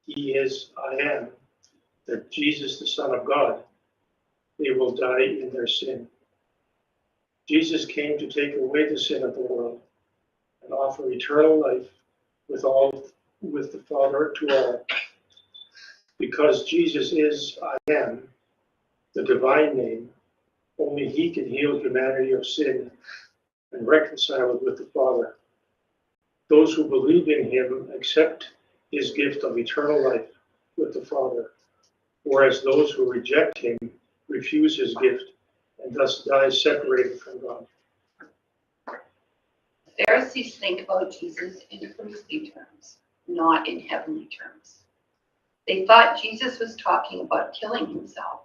he is I am, that Jesus, the Son of God, they will die in their sin. Jesus came to take away the sin of the world and offer eternal life with the Father to all. Because Jesus is I am, the divine name, only he can heal humanity of sin and reconcile it with the Father. Those who believe in him accept his gift of eternal life with the Father, whereas those who reject him refuse his gift and thus die separated from God. The Pharisees think about Jesus in earthly terms, not in heavenly terms. They thought Jesus was talking about killing himself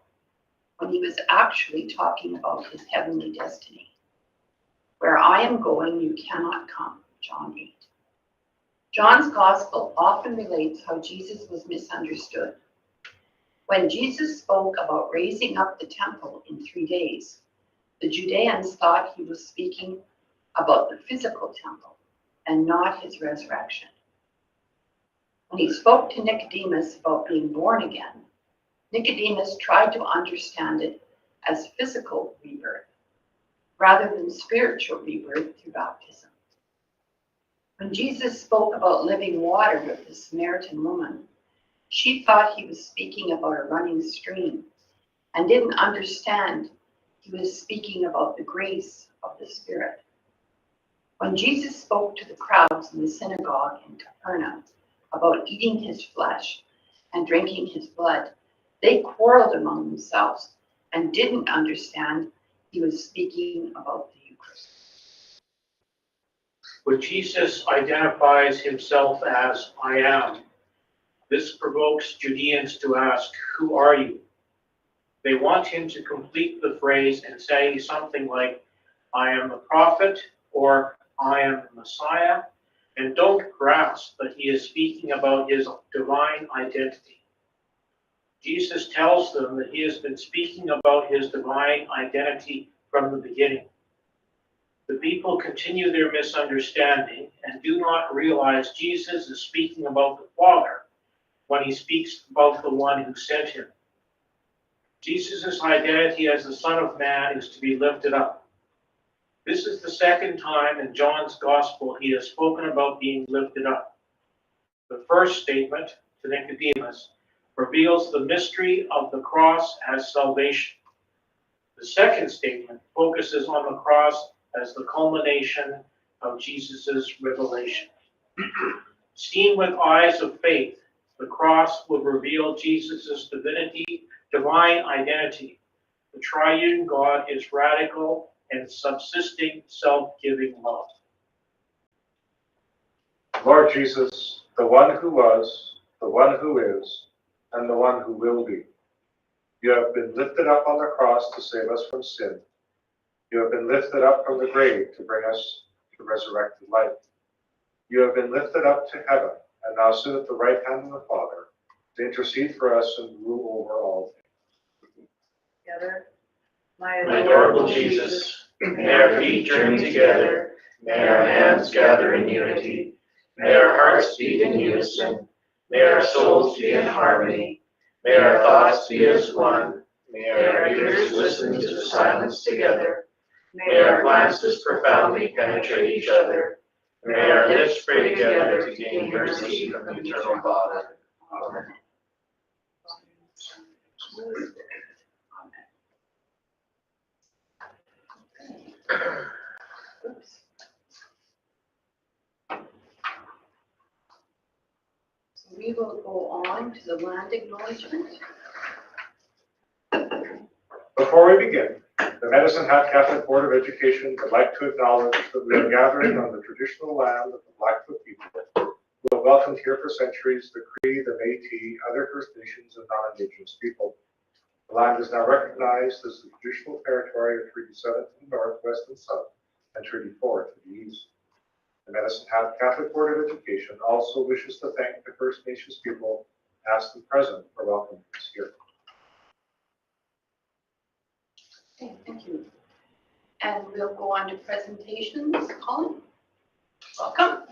when he was actually talking about his heavenly destiny. Where I am going, you cannot come, John 8. John's gospel often relates how Jesus was misunderstood. When Jesus spoke about raising up the temple in 3 days, the Judeans thought he was speaking about the physical temple and not his resurrection. When he spoke to Nicodemus about being born again, Nicodemus tried to understand it as physical rebirth rather than spiritual rebirth through baptism. When Jesus spoke about living water with the Samaritan woman, she thought he was speaking about a running stream and didn't understand he was speaking about the grace of the Spirit. When Jesus spoke to the crowds in the synagogue in Capernaum about eating his flesh and drinking his blood, they quarreled among themselves and didn't understand he was speaking about the Eucharist. When Jesus identifies himself as I am, this provokes Judeans to ask, who are you? They want him to complete the phrase and say something like, I am the prophet, or I am the Messiah, and don't grasp that he is speaking about his divine identity. Jesus tells them that he has been speaking about his divine identity from the beginning. The people continue their misunderstanding and do not realize Jesus is speaking about the Father when he speaks about the one who sent him. Jesus' identity as the Son of Man is to be lifted up. This is the second time in John's Gospel he has spoken about being lifted up. The first statement, to Nicodemus, reveals the mystery of the cross as salvation. The second statement focuses on the cross as the culmination of Jesus' revelation. Seen with eyes of faith, the cross will reveal Jesus' divinity, divine identity. The triune God is radical and subsisting, self-giving love. Lord Jesus, the one who was, the one who is, and the one who will be. You have been lifted up on the cross to save us from sin. You have been lifted up from the grave to bring us to resurrected life. You have been lifted up to heaven and now sit at the right hand of the Father to intercede for us and rule over all things. Together, My adorable Jesus, may our feet journey together, may our hands gather in unity, may our hearts beat in unison, may our souls be in harmony, may our thoughts be as one, may our ears listen to the silence together, may our glances profoundly penetrate each other, may our lips pray together to gain mercy from the eternal Father. Amen. So we will go on to the land acknowledgement. Before we begin, the Medicine Hat Catholic Board of Education would like to acknowledge that we are gathering on the traditional land of the Blackfoot people, who have welcomed here for centuries the Cree, the Métis, other First Nations, and non-Indigenous people. The land is now recognized as the traditional territory of Treaty 7 to the north, west, and south, and Treaty 4 to the east. The Medicine Hat Catholic Board of Education also wishes to thank the First Nations people, past and present, for welcoming us here. Okay, thank you. And we'll go on to presentations. Colin, welcome.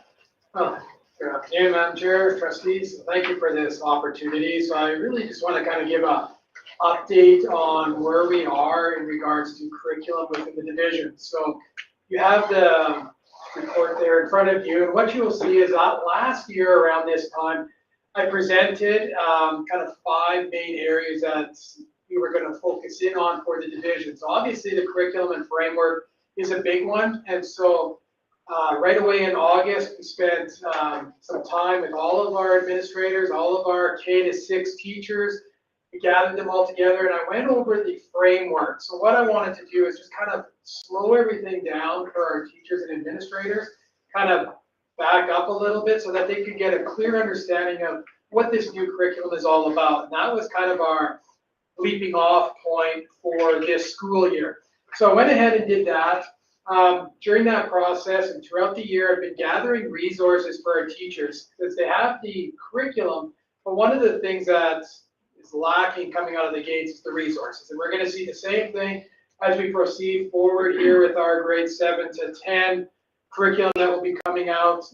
Oh, Good afternoon, Madam Chair, trustees. Thank you for this opportunity. So I really just want to kind of give a update on where we are in regards to curriculum within the division. So you have the report there in front of you, and what you will see is that last year around this time, I presented kind of 5 main areas that we were going to focus in on for the division. So obviously the curriculum and framework is a big one, and so right away in August, we spent some time with all of our administrators, all of our K-6 teachers. We gathered them all together, and I went over the framework. So what I wanted to do is just kind of slow everything down for our teachers and administrators, kind of back up a little bit so that they could get a clear understanding of what this new curriculum is all about. And that was kind of our leaping off point for this school year. So I went ahead and did that. During that process and throughout the year, I've been gathering resources for our teachers because they have the curriculum, but one of the things that is lacking coming out of the gates is the resources. And we're going to see the same thing as we proceed forward here with our grades 7 to 10 curriculum that will be coming out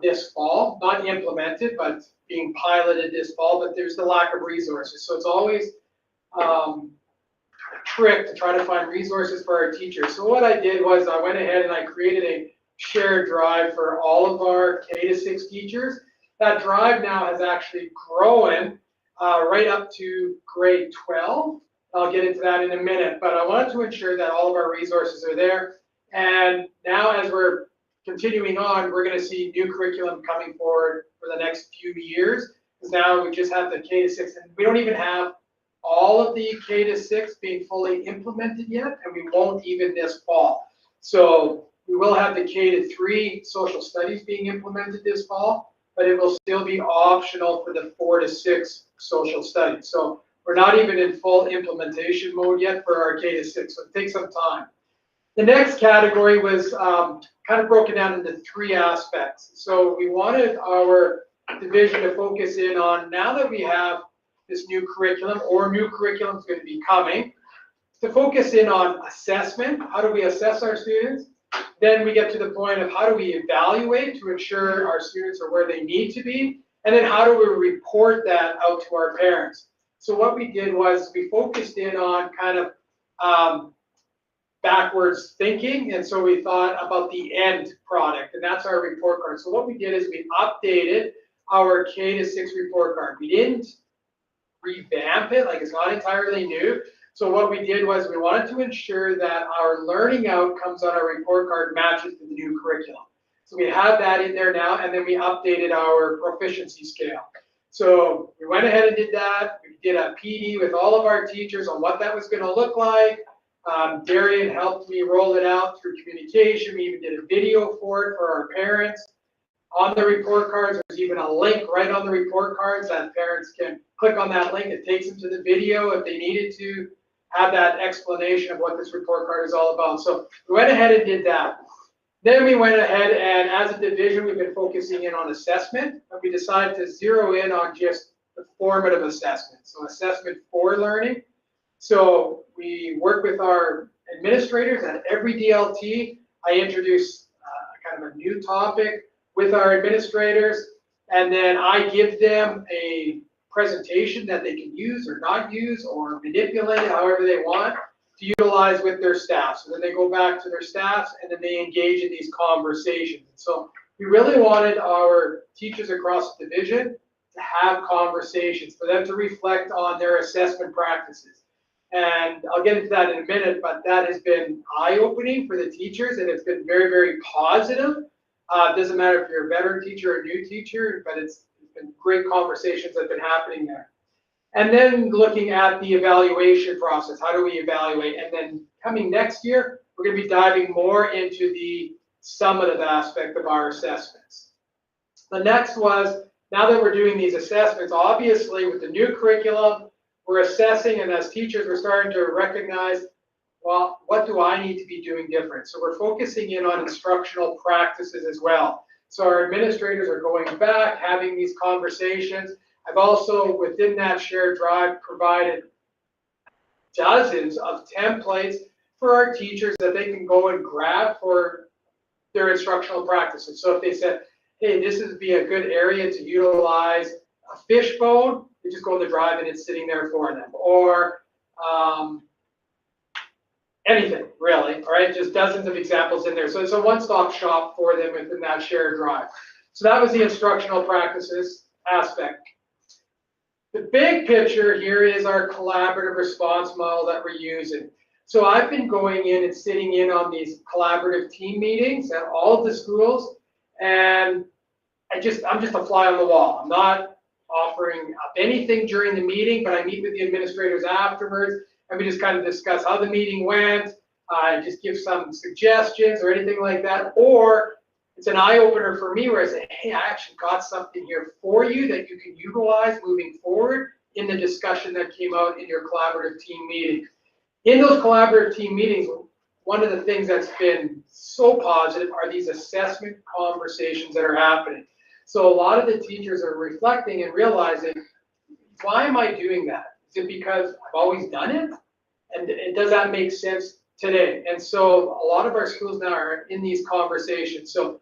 this fall, not implemented, but being piloted this fall, but there's the lack of resources. So it's always trick to try to find resources for our teachers. So what I did was I went ahead and I created a shared drive for all of our K-6 teachers. That drive now has actually grown right up to grade 12. I'll get into that in a minute, but I wanted to ensure that all of our resources are there. And now as we're continuing on, we're going to see new curriculum coming forward for the next few years. Because now we just have the K-6, and we don't even have all of the K-6 being fully implemented yet, and we won't even this fall. So we will have the K-3 social studies being implemented this fall, but it will still be optional for the 4 to 6 social studies. So we're not even in full implementation mode yet for our K-6, so it takes some time. The next category was kind of broken down into 3 aspects. So we wanted our division to focus in on, now that we have this new curriculum, or new curriculum is going to be coming, to focus in on assessment. How do we assess our students? Then we get to the point of how do we evaluate to ensure our students are where they need to be? And then how do we report that out to our parents? So what we did was we focused in on kind of backwards thinking, and so we thought about the end product, and that's our report card. So what we did is we updated our K-6 report card. We didn't revamp it, like it's not entirely new. So what we did was we wanted to ensure that our learning outcomes on our report card matches to the new curriculum. So we have that in there now, and then we updated our proficiency scale. So we went ahead and did that. We did a PD with all of our teachers on what that was going to look like. Darian helped me roll it out through communication. We even did a video for it for our parents. On the report cards, there's even a link right on the report cards that parents can click on that link. It takes them to the video if they needed to have that explanation of what this report card is all about. So we went ahead and did that. Then we went ahead and as a division, we've been focusing in on assessment, but we decided to zero in on just the formative assessment. So assessment for learning. So we work with our administrators at every DLT. I introduce kind of a new topic with our administrators, and then I give them a presentation that they can use or not use or manipulate it however they want to utilize with their staff. So then they go back to their staffs and then they engage in these conversations. So we really wanted our teachers across the division to have conversations, for them to reflect on their assessment practices. And I'll get into that in a minute, but that has been eye-opening for the teachers, and it's been very, very positive. It doesn't matter if you're a veteran teacher or a new teacher, but it's been great conversations that have been happening there. And then looking at the evaluation process, how do we evaluate? And then coming next year, we're going to be diving more into the summative aspect of our assessments. The next was, now that we're doing these assessments, obviously with the new curriculum, we're assessing, and as teachers, we're starting to recognize, well, what do I need to be doing different? So we're focusing in on instructional practices as well. So our administrators are going back, having these conversations. I've also, within that shared drive, provided dozens of templates for our teachers that they can go and grab for their instructional practices. So if they said, hey, this would be a good area to utilize a fishbone. They just go in the drive and it's sitting there for them. Or anything, really, all right? Just dozens of examples in there. So it's a one-stop shop for them within that shared drive. So that was the instructional practices aspect. The big picture here is our collaborative response model that we're using. So I've been going in and sitting in on these collaborative team meetings at all of the schools, and I'm just a fly on the wall. I'm not offering up anything during the meeting, but I meet with the administrators afterwards, and we just kind of discuss how the meeting went, just give some suggestions or anything like that. Or it's an eye-opener for me where I say, hey, I actually got something here for you that you can utilize moving forward in the discussion that came out in your collaborative team meeting. In those collaborative team meetings, one of the things that's been so positive are these assessment conversations that are happening. So a lot of the teachers are reflecting and realizing, why am I doing that? Is it because I've always done it? And does that make sense today? And so a lot of our schools now are in these conversations. So,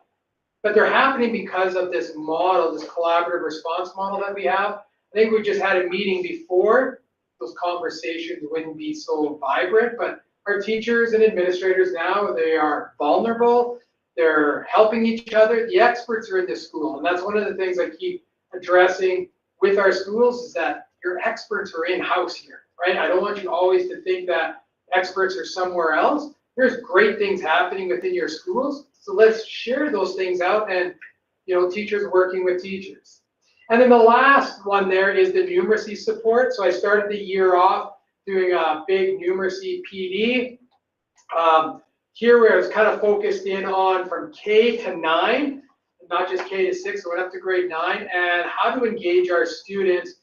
but they're happening because of this model, this collaborative response model that we have. I think we just had a meeting before. Those conversations wouldn't be so vibrant, but our teachers and administrators now, they are vulnerable. They're helping each other. The experts are in the school. And that's one of the things I keep addressing with our schools is that your experts are in-house here, right? I don't want you always to think that experts are somewhere else. There's great things happening within your schools. So let's share those things out and, teachers working with teachers. And then the last one there is the numeracy support. So I started the year off doing a big numeracy PD. Here where it's kind of focused in on from K to 9, not just K to 6, so went up to grade 9, and how to engage our students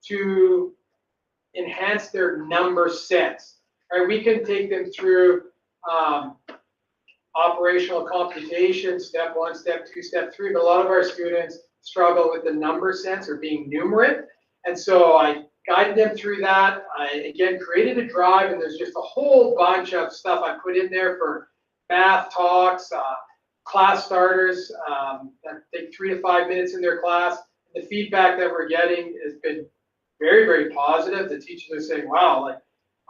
to enhance their number sense. Right? We can take them through operational computation, step 1, step 2, step 3, but a lot of our students struggle with the number sense or being numerate. And so I guided them through that. I, again, created a drive, and there's just a whole bunch of stuff I put in there for math talks, class starters that take 3 to 5 minutes in their class. The feedback that we're getting has been very, very positive. The teachers are saying, wow, like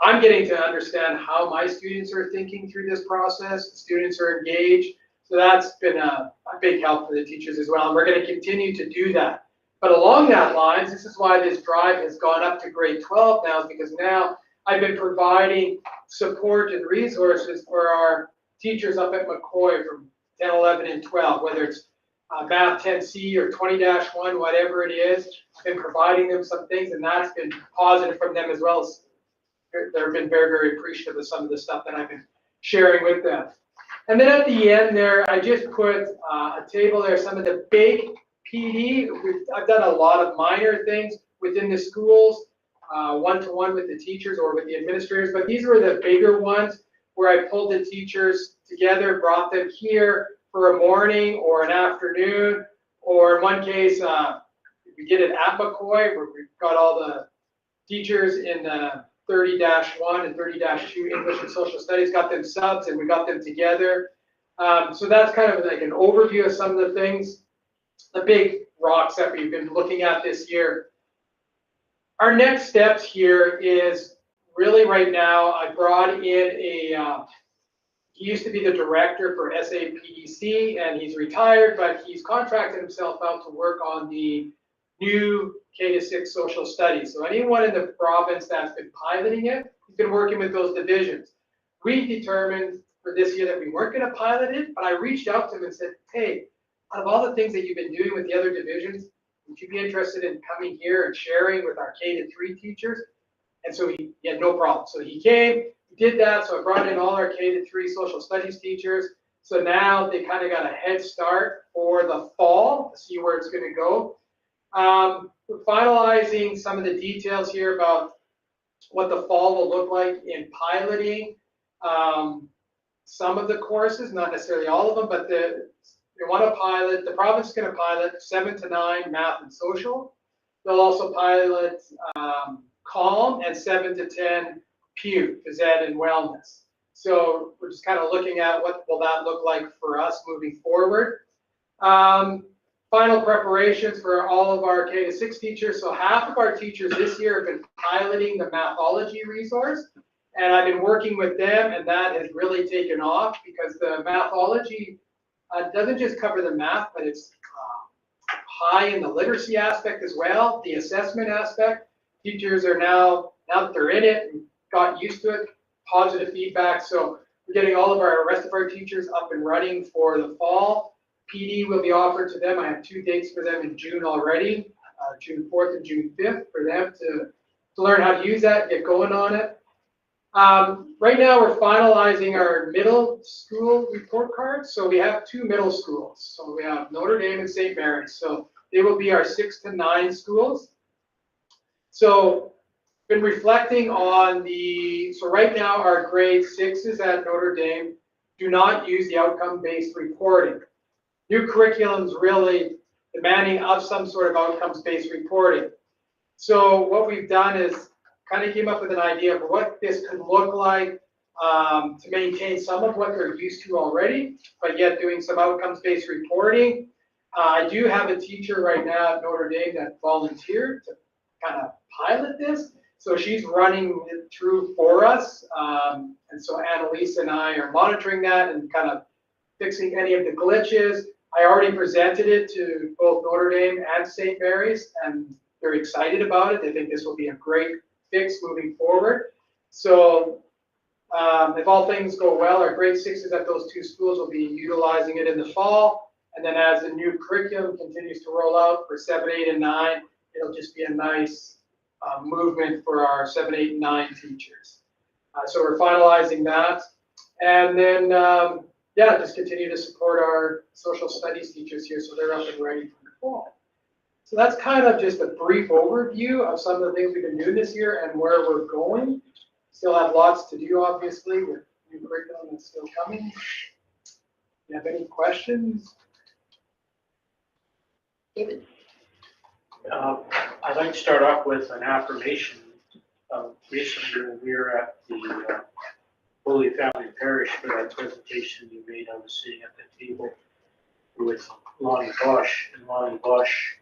I'm getting to understand how my students are thinking through this process. The students are engaged. So that's been a big help for the teachers as well. And we're going to continue to do that. But along that lines, this is why this drive has gone up to grade 12 now, is because now I've been providing support and resources for our teachers up at McCoy from 10, 11, and 12, whether it's Math 10C or 20-1, whatever it is. I've been providing them some things, and that's been positive from them as well. They've been very, very appreciative of some of the stuff that I've been sharing with them. And then at the end there, I just put a table there, some of the big PD. I've done a lot of minor things within the schools, one-to-one with the teachers or with the administrators, but these were the bigger ones where I pulled the teachers together, brought them here for a morning or an afternoon, or in one case, we did it at McCoy, where we got all the teachers in 30-1 and 30-2 English and Social Studies, got them subs, and we got them together. So that's kind of like an overview of some of the things, the big rocks that we've been looking at this year. Our next steps here is really right now, I brought in he used to be the director for SAPDC, and he's retired, but he's contracted himself out to work on the new K-6 social studies. So anyone in the province that's been piloting it, he's been working with those divisions. We determined for this year that we weren't going to pilot it, but I reached out to him and said, hey, out of all the things that you've been doing with the other divisions, would you be interested in coming here and sharing with our K-3 teachers? And so he had no problem. So he came, he did that. So I brought in all our K-3 social studies teachers. So now they kind of got a head start for the fall to see where it's going to go. We're finalizing some of the details here about what the fall will look like in piloting some of the courses, not necessarily all of them, but they want to pilot, the province is going to pilot 7 to 9 math and social. They'll also pilot CALM and 7 to 10 PEW, phys ed and wellness. So we're just kind of looking at what will that look like for us moving forward. final preparations for all of our K-6 teachers. So half of our teachers this year have been piloting the Mathology resource. And I've been working with them, and that has really taken off because the Mathology doesn't just cover the math, but it's high in the literacy aspect as well, the assessment aspect. Teachers are now that they're in it and got used to it, positive feedback. So we're getting all of our rest of our teachers up and running for the fall. PD will be offered to them. I have 2 dates for them in June already, June 4th and June 5th, for them to learn how to use that, get going on it. Right now, we're finalizing our middle school report cards. So we have 2 middle schools. So we have Notre Dame and St. Mary's. So they will be our 6 to 9 schools. So been reflecting on so right now our grade 6s at Notre Dame do not use the outcome-based reporting. New curriculum's really demanding of some sort of outcomes-based reporting. So what we've done is kind of came up with an idea of what this could look like to maintain some of what they're used to already, but yet doing some outcomes-based reporting. I do have a teacher right now at Notre Dame that volunteered to kind of pilot this. So she's running it through for us. And so Annalisa and I are monitoring that and kind of fixing any of the glitches. I already presented it to both Notre Dame and St. Mary's, and they're excited about it. They think this will be a great fix moving forward. So if all things go well, our grade 6s at those 2 schools will be utilizing it in the fall. And then as the new curriculum continues to roll out for 7, 8, and 9, it'll just be a nice movement for our 7, 8, and 9 teachers. So we're finalizing that. And then, just continue to support our social studies teachers here so they're up and ready for the fall. So that's kind of just a brief overview of some of the things we've been doing this year and where we're going. Still have lots to do, obviously, with new curriculum that's still coming. Do you have any questions? David? I'd like to start off with an affirmation. Recently, when we were at the Holy Family Parish for that presentation you made, I was sitting at the table with Lonnie Bosch, and Lonnie Bosch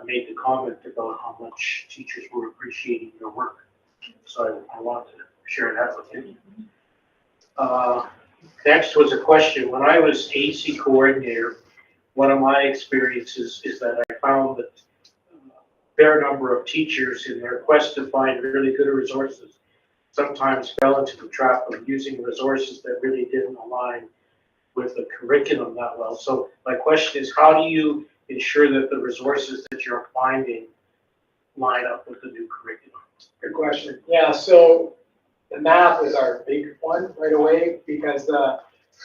made the comment about how much teachers were appreciating their work. So I wanted to share that with you. Next was a question. When I was AC coordinator, one of my experiences is that I found that a fair number of teachers in their quest to find really good resources sometimes fell into the trap of using resources that really didn't align with the curriculum that well. So my question is, how do you ensure that the resources that you're finding line up with the new curriculum? Good question. Yeah, so the math is our big one right away because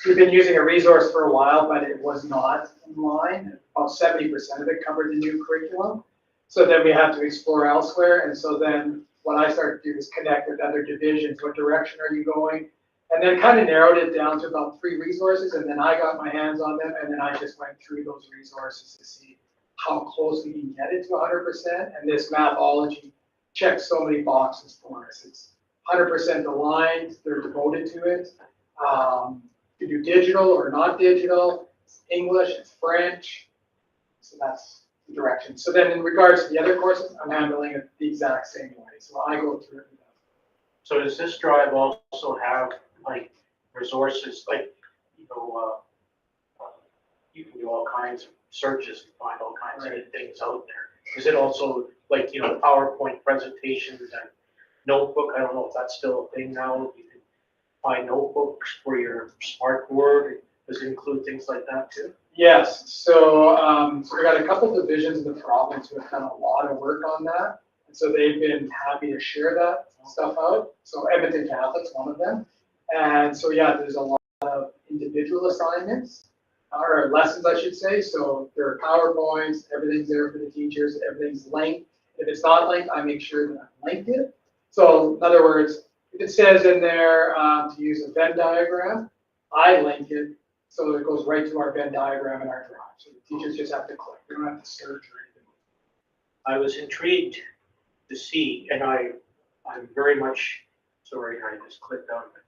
we've been using a resource for a while, but it was not in line. About 70% of it covered the new curriculum. So then we have to explore elsewhere. And so then what I started to do is connect with other divisions. What direction are you going? And then kind of narrowed it down to about 3 resources. And then I got my hands on them. And then I just went through those resources to see how close we can get it to 100%. And this Mathology checks so many boxes for us. It's 100% aligned. They're devoted to it. You do digital or not digital. It's English, it's French. So that's the direction. So then in regards to the other courses, I'm handling it the exact same way. So I go through it. So does this drive also have like resources, like, you know, you can do all kinds of searches and find all kinds of things out there. Is it also like, you know, PowerPoint presentations and notebook? I don't know if that's still a thing now. You can find notebooks for your smart board. Does it include things like that too? Yes. So, so we got a couple divisions in the province who have done a lot of work on that. And so they've been happy to share that stuff out. So Edmonton Catholic's one of them. And so, yeah, there's a lot of individual assignments, or lessons, I should say. So there are PowerPoints, everything's there for the teachers, everything's linked. If it's not linked, I make sure that I linked it. So in other words, if it says in there to use a Venn diagram, I link it so it goes right to our Venn diagram in our drive. So the teachers just have to click. They don't have to search or anything. I was intrigued to see, and I'm very much, sorry, I just clicked on the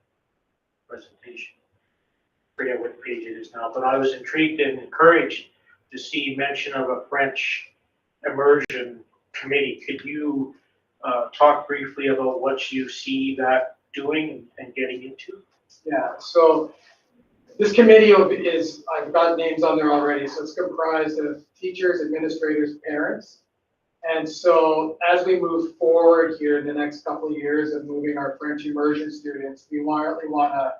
presentation. I forget what page it is now, but I was intrigued and encouraged to see mention of a French immersion committee. Could you talk briefly about what you see that doing and getting into? Yeah, so this committee I've got names on there already, so it's comprised of teachers, administrators, parents. And so as we move forward here in the next couple of years of moving our French immersion students, we really want to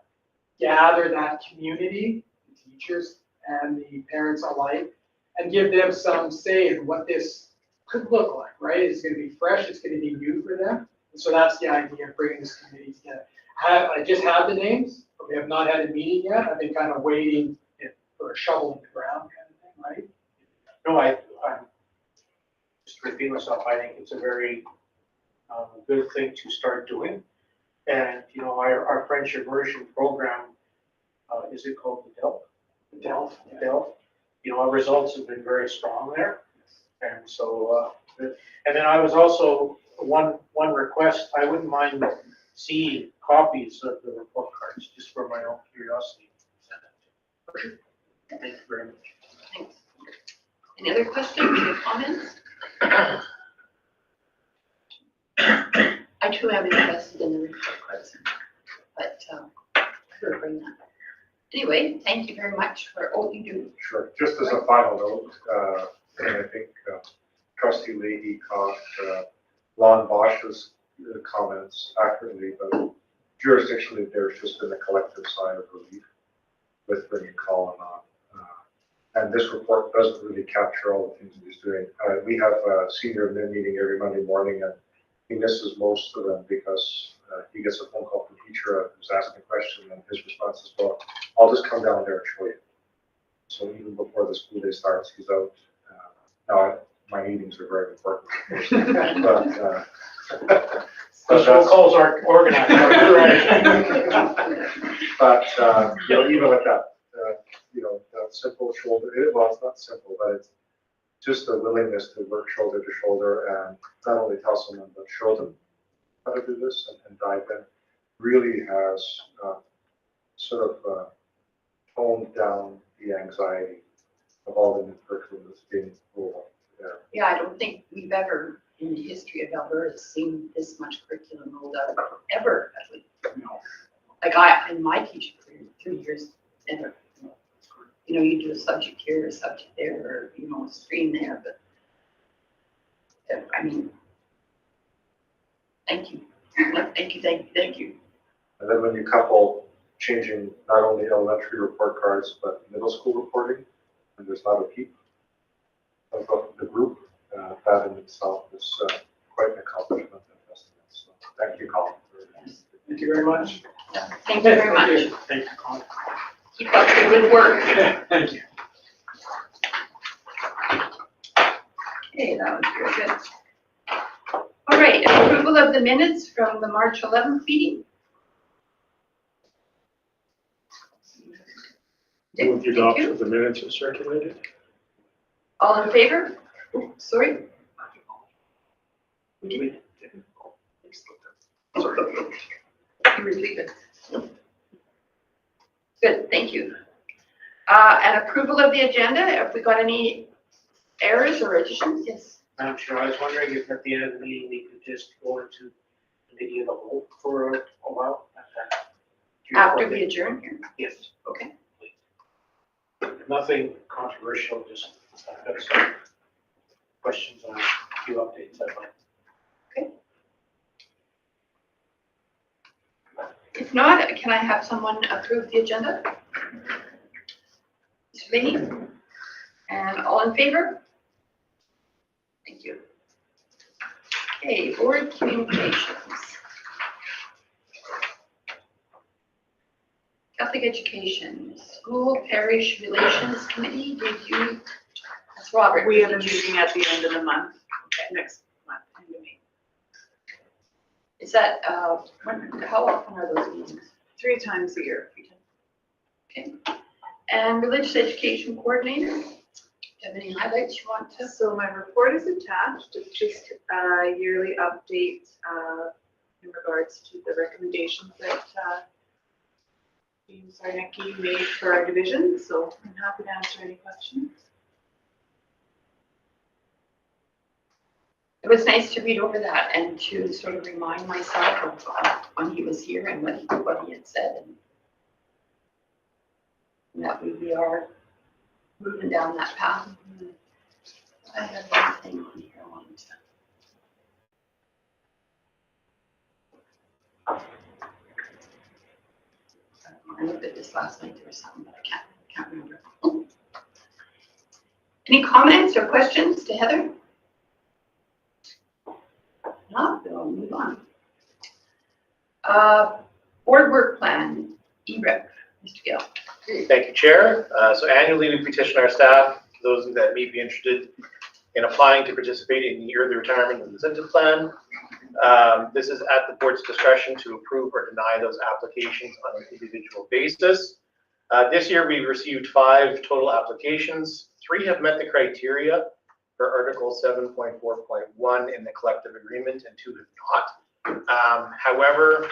gather that community, the teachers and the parents alike, and give them some say in what this could look like, right? It's going to be fresh, it's going to be new for them. And so that's the idea of bringing this committee together. I just have the names, but we have not had a meeting yet. I've been kind of waiting for a shovel in the ground kind of thing, right? No, I'm just repeating myself. I think it's a very good thing to start doing. And, you know, our French immersion program, is it called the DELF? The Delph. The DELF. You know, our results have been very strong there. And so, and then I was also, one request, I wouldn't mind seeing copies of the report cards, just for my own curiosity. Thank you very much. Thanks. Any other questions or comments? I too am interested in the report cards, but we'll bring that. Anyway, thank you very much for all you do. Sure. Just as a final note, and I think Trustee Leahy caught Lon Bosch's comments accurately, but jurisdictionally, there's just been a collective sigh of relief with bringing Colin on. And this report doesn't really capture all the things that he's doing. We have a senior admin meeting every Monday morning, and he misses most of them because he gets a phone call from a teacher who's asking a question, and his response is, well, I'll just come down there and show you. So even before the school day starts, he's out. Now, my meetings are very important, but Special calls are organized. But you know, even with that, you know, that simple shoulder. Well, it's not simple, but it's just the willingness to work shoulder to shoulder and not only tell someone but show them how to do this and dive in. Really has sort of toned down the anxiety of all the new curriculum that's being rolled out there. Yeah, I don't think we've ever, in the history of Alberta, seen this much curriculum rolled out, ever, have we? No. Like in my teaching career, 3 years, never. You know, you do a subject here, a subject there, or, you know, a stream there, but, I mean, thank you. Thank you. And then when you couple changing not only elementary report cards, but middle school reporting, and there's not a peep of the group, that in itself is quite an accomplishment and testament. So thank you, Colin. Thank you very much. Thank you very much. Thank you, Colin. Keep up the good work. Thank you. Okay, that was very good. All right, approval of the minutes from the March 11th meeting. Move the Thank adoption you. of the minutes are circulated. All in favor? Sorry? You repeat it. Good, thank you. And approval of the agenda, have we got any errors or additions? Yes. Madam Chair, I was wondering if at the end of the meeting, we could just go into committee of the whole for a while. After we adjourn here? Yes. Okay. Nothing controversial, just I've got some questions on a few updates I'd like. If not, can I have someone approve the agenda? Mr. Leahy? And all in favor? Thank you. Okay, board communications. Catholic Education, School Parish Relations Committee, did you, that's Robert. We have a did you- meeting at the end of the month, next month, end of May. Is that, how often are those meetings? 3 times a year. Okay. And Religious Education Coordinator, do you have any highlights you want to? So my report is attached, it's just a yearly update in regards to the recommendations that Dean Sarnecki made for our division, so I'm happy to answer any questions. it was nice to read over that and to sort of remind myself of when he was here and what he had said. And that we are moving down that path. I have one thing on here I wanted to. I looked at this last night, there was something, but I can't remember. Any comments or questions to Heather? No, we'll move on. Board work plan, ERIP, Mr. Gill. Thank you, Chair. So annually, we petition our staff, those that may be interested in applying to participate in the early retirement incentive plan. This is at the board's discretion to approve or deny those applications on an individual basis. This year, we've received 5 total applications. 3 have met the criteria for Article 7.4.1 in the collective agreement, and 2 have not. However,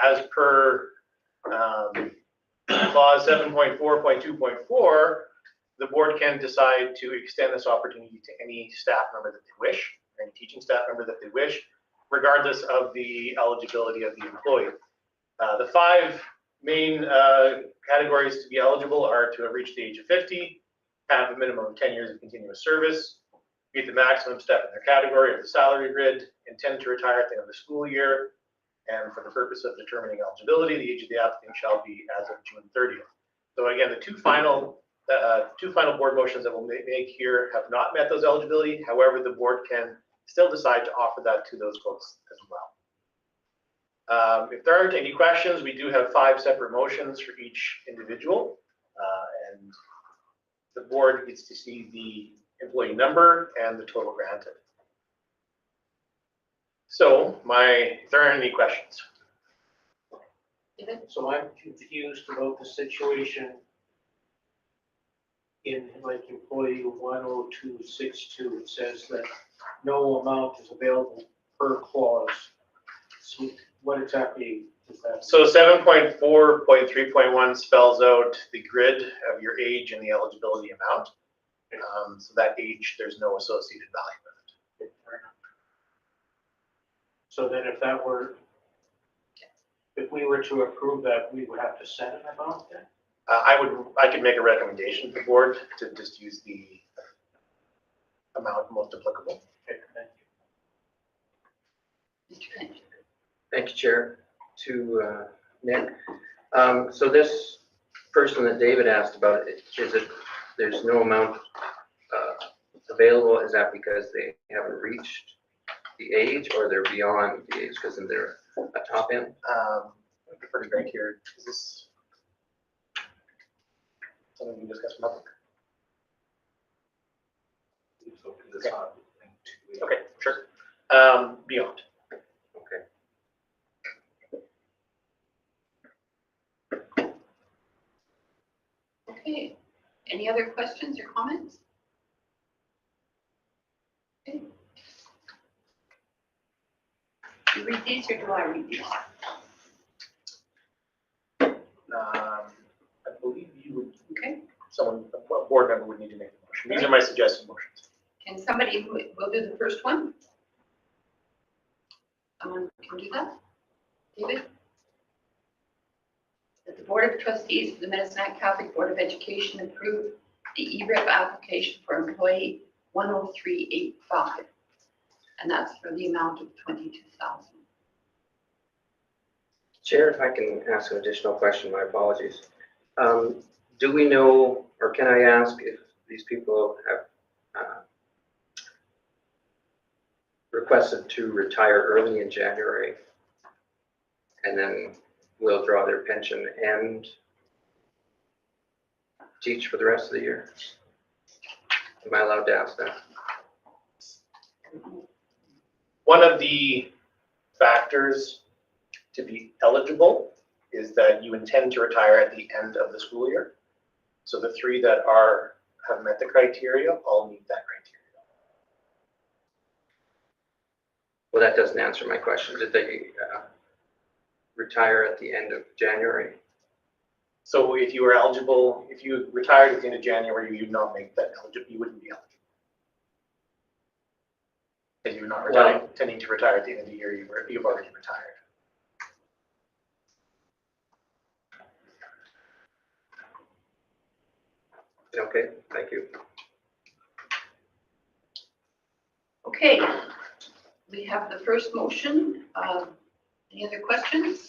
as per Clause 7.4.2.4, the board can decide to extend this opportunity to any staff member that they wish, or any teaching staff member that they wish, regardless of the eligibility of the employee. The 5 main categories to be eligible are to have reached the age of 50, have a minimum of 10 years of continuous service, meet the maximum step in their category of the salary grid, intend to retire at the end of the school year, and for the purpose of determining eligibility, the age of the applicant shall be as of June 30th. So again, the two final board motions that we'll make here have not met those eligibility. However, the board can still decide to offer that to those folks as well. If there aren't any questions, we do have 5 separate motions for each individual, and the board gets to see the employee number and the total granted. So, if there aren't any questions. So I'm confused about the situation in like employee 10262. It says that no amount is available per clause. So what exactly is that? So 7.4.3.1 spells out the grid of your age and the eligibility amount. So that age, there's no associated value with it. So then if we were to approve that, we would have to set an amount then? I could make a recommendation to the board to just use the amount most applicable. Okay, thank you. Mr. Finch. Thank you, Chair. To Nick. So this person that David asked about, there's no amount available? Is that because they haven't reached the age, or they're beyond the age because they're a top end? I prefer to Greg here. Is this something we can discuss in public? Okay, sure. Beyond. Okay. Okay, any other questions or comments? Okay. Do you read these or do I read these? I believe you would, Okay, a board member would need to make the motion. These are my suggested motions. can somebody, we'll do the first one? Someone can do that? David? That the Board of Trustees of the Medicine Catholic Board of Education approve the ERIP application for employee 10385. And that's for the amount of $22,000. Chair, if I can ask an additional question, my apologies. Do we know, or can I ask if these people have requested to retire early in January and then will draw their pension and teach for the rest of the year? Am I allowed to ask that? One of the factors to be eligible is that you intend to retire at the end of the school year. So the 3 that have met the criteria all meet that criteria. Well, that doesn't answer my question. Did they retire at the end of January? So if you were eligible, if you retired at the end of January, you'd not make that eligible. You wouldn't be eligible. But you're not retiring, intending to retire at the end of the year, you've already retired. Okay, thank you. Okay, we have the first motion. Any other questions?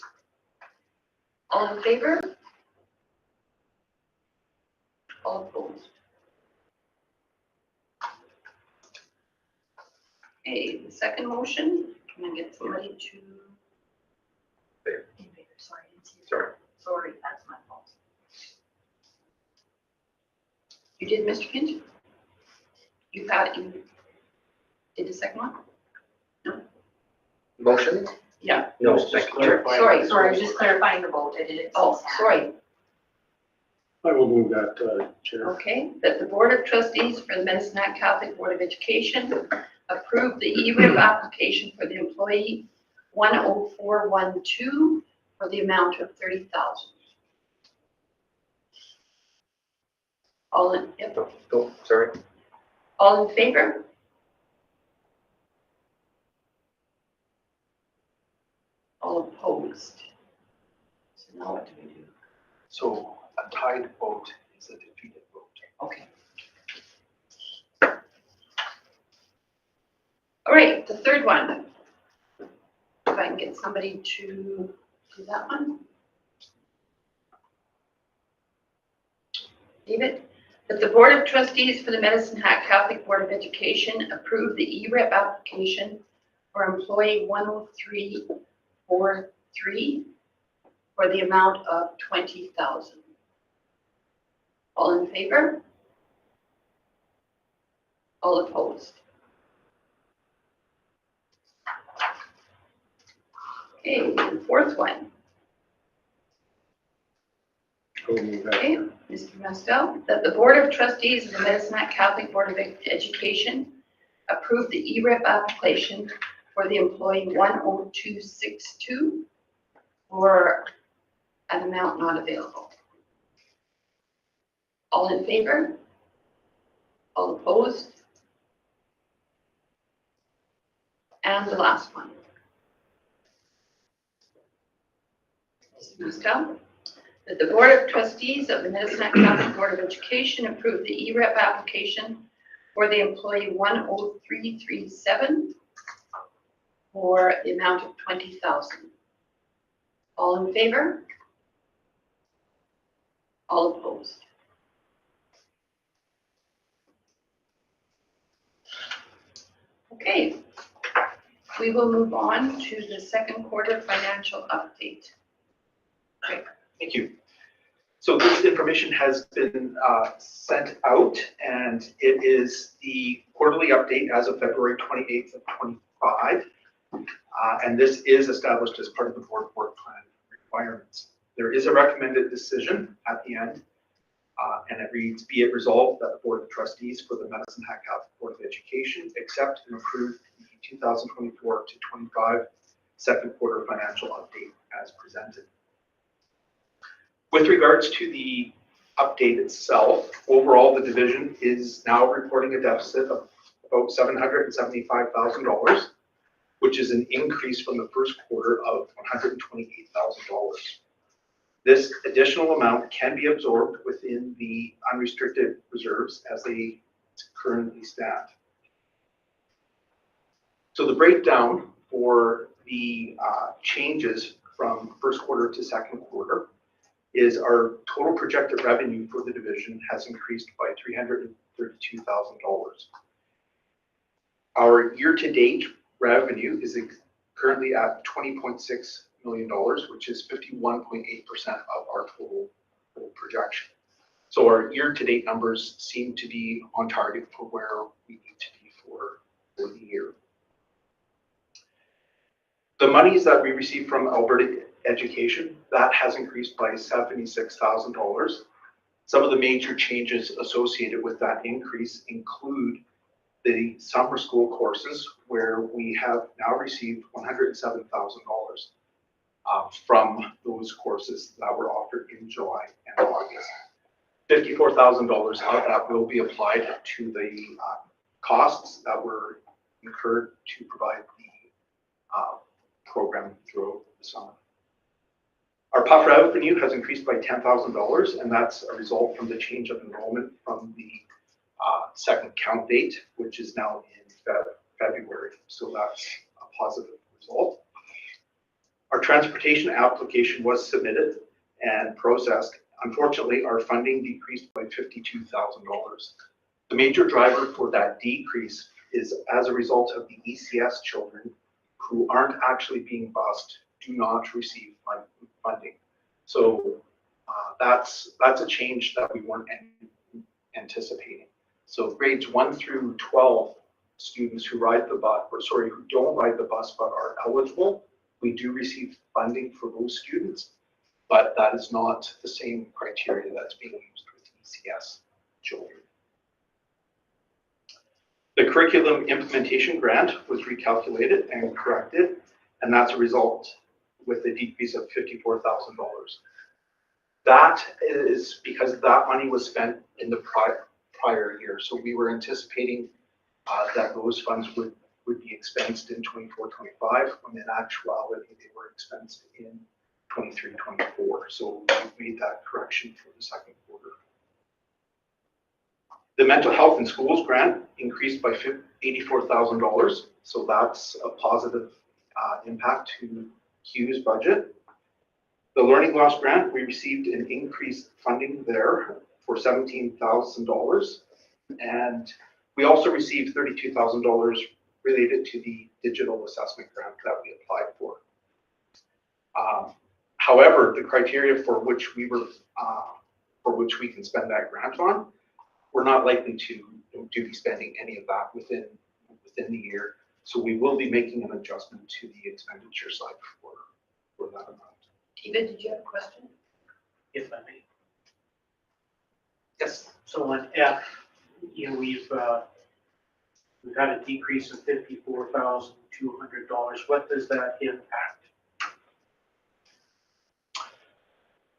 All in favor? All opposed? Okay, the second motion, can I get somebody to? Sorry, Sorry. sorry, that's my fault. You did, Mr. Kinch? You did the second one? Motion? Yeah. No, Just thank you. clarifying. Sorry. Sorry, I was just clarifying the vote, I didn't. Oh, sorry. I will move that, Chair. Okay, that the Board of Trustees for the Medicine Hat Catholic Board of Education approve the ERIP application for the employee 10412 for the amount of $30,000. All in, yep. Oh, sorry. All in favor? All opposed? So now what do we do? So a tied vote is a defeated vote. Okay. All right, the third one. If I can get somebody to do that one. David, that the Board of Trustees for the Medicine Hat Catholic Board of Education approve the ERIP application for employee 10343 for the amount of $20,000. All in favor? All opposed? Okay, the fourth one. I will move that. Okay, Mr. Mestel, that the Board of Trustees of the Medicine Hat Catholic Board of Education approve the ERIP application for the employee 10262 for an amount not available. All in favor? All opposed? And the last one. Mr. Mestel, that the Board of Trustees of the Medicine Hat Catholic Board of Education approve the ERIP application for the employee 10337 for the amount of $20,000. All in favor? All opposed? Okay, we will move on to the second quarter financial update. Thank you. So this information has been sent out, and it is the quarterly update as of February 28th of 25. And this is established as part of the board work plan requirements. There is a recommended decision at the end, and it reads, be it resolved that the Board of Trustees for the Medicine Hat Catholic Board of Education accept and approve the 2024 to 25 second quarter financial update as presented. With regards to the update itself, overall the division is now reporting a deficit of about $775,000, which is an increase from the first quarter of $128,000. This additional amount can be absorbed within the unrestricted reserves as they currently stand. So the breakdown for the changes from first quarter to second quarter is our total projected revenue for the division has increased by $332,000. Our year-to-date revenue is currently at $20.6 million, which is 51.8% of our total projection. So our year-to-date numbers seem to be on target for where we need to be for the year. The monies that we receive from Alberta Education, that has increased by $76,000. Some of the major changes associated with that increase include the summer school courses, where we have now received $107,000 from those courses that were offered in July and August. $54,000 of that will be applied to the costs that were incurred to provide the program throughout the summer. Our PUF revenue has increased by $10,000, and that's a result from the change of enrollment from the second count date, which is now in February. So that's a positive result. Our transportation application was submitted and processed. Unfortunately, our funding decreased by $52,000. The major driver for that decrease is as a result of the ECS children who aren't actually being bused do not receive funding. So that's a change that we weren't anticipating. So grades 1 through 12 students who ride the bus, or sorry, who don't ride the bus but are eligible, we do receive funding for those students, but that is not the same criteria that's being used with ECS children. The curriculum implementation grant was recalculated and corrected, and that's a result with a decrease of $54,000. That is because that money was spent in the prior year. So we were anticipating that those funds would be expensed in 24-25, when in actuality they were expensed in 23-24. So we made that correction for the second quarter. The mental health in schools grant increased by $84,000. So that's a positive impact to Q's budget. The learning loss grant, we received an increased funding there for $17,000. And we also received $32,000 related to the digital assessment grant that we applied for. However, the criteria for which we can spend that grant on, we're not likely to be spending any of that within the year. So we will be making an adjustment to the expenditure side for that amount. David, did you have a question? If I may. Yes. So on F, we've had a decrease of $54,200. What does that impact?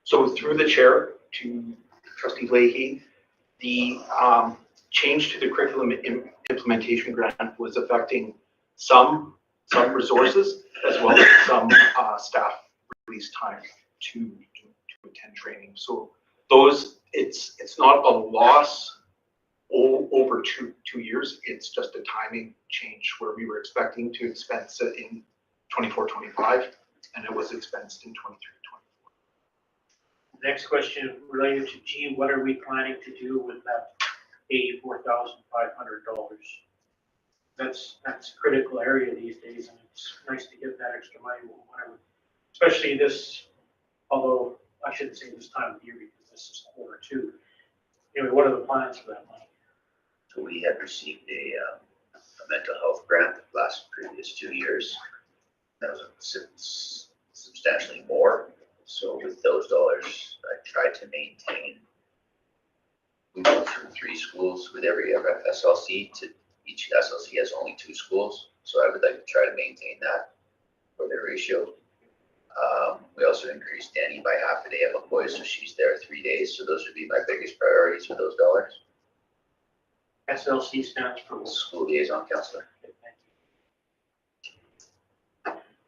So through the chair to Trustee Leahy, the change to the curriculum implementation grant was affecting some resources as well as some staff release time to attend training. So those, it's not a loss over two years. It's just a timing change where we were expecting to expense it in 24-25, and it was expensed in 23-24. Next question related to G, what are we planning to do with that $84,500? That's a critical area these days, and it's nice to get that extra money, whatever. Especially this, although I shouldn't say this time of year because this is quarter 2. Anyway, what are the plans for that money? So we had received a mental health grant the last previous 2 years. That was substantially more. So with those dollars, I tried to maintain. We went through 3 schools with every SLC. To each SLC has only 2 schools, so I would like to try to maintain that for their ratio. We also increased Danny by half a day at McCoy, so she's there 3 days. So those would be my biggest priorities for those dollars. SLC stands for School Liaison Counselor.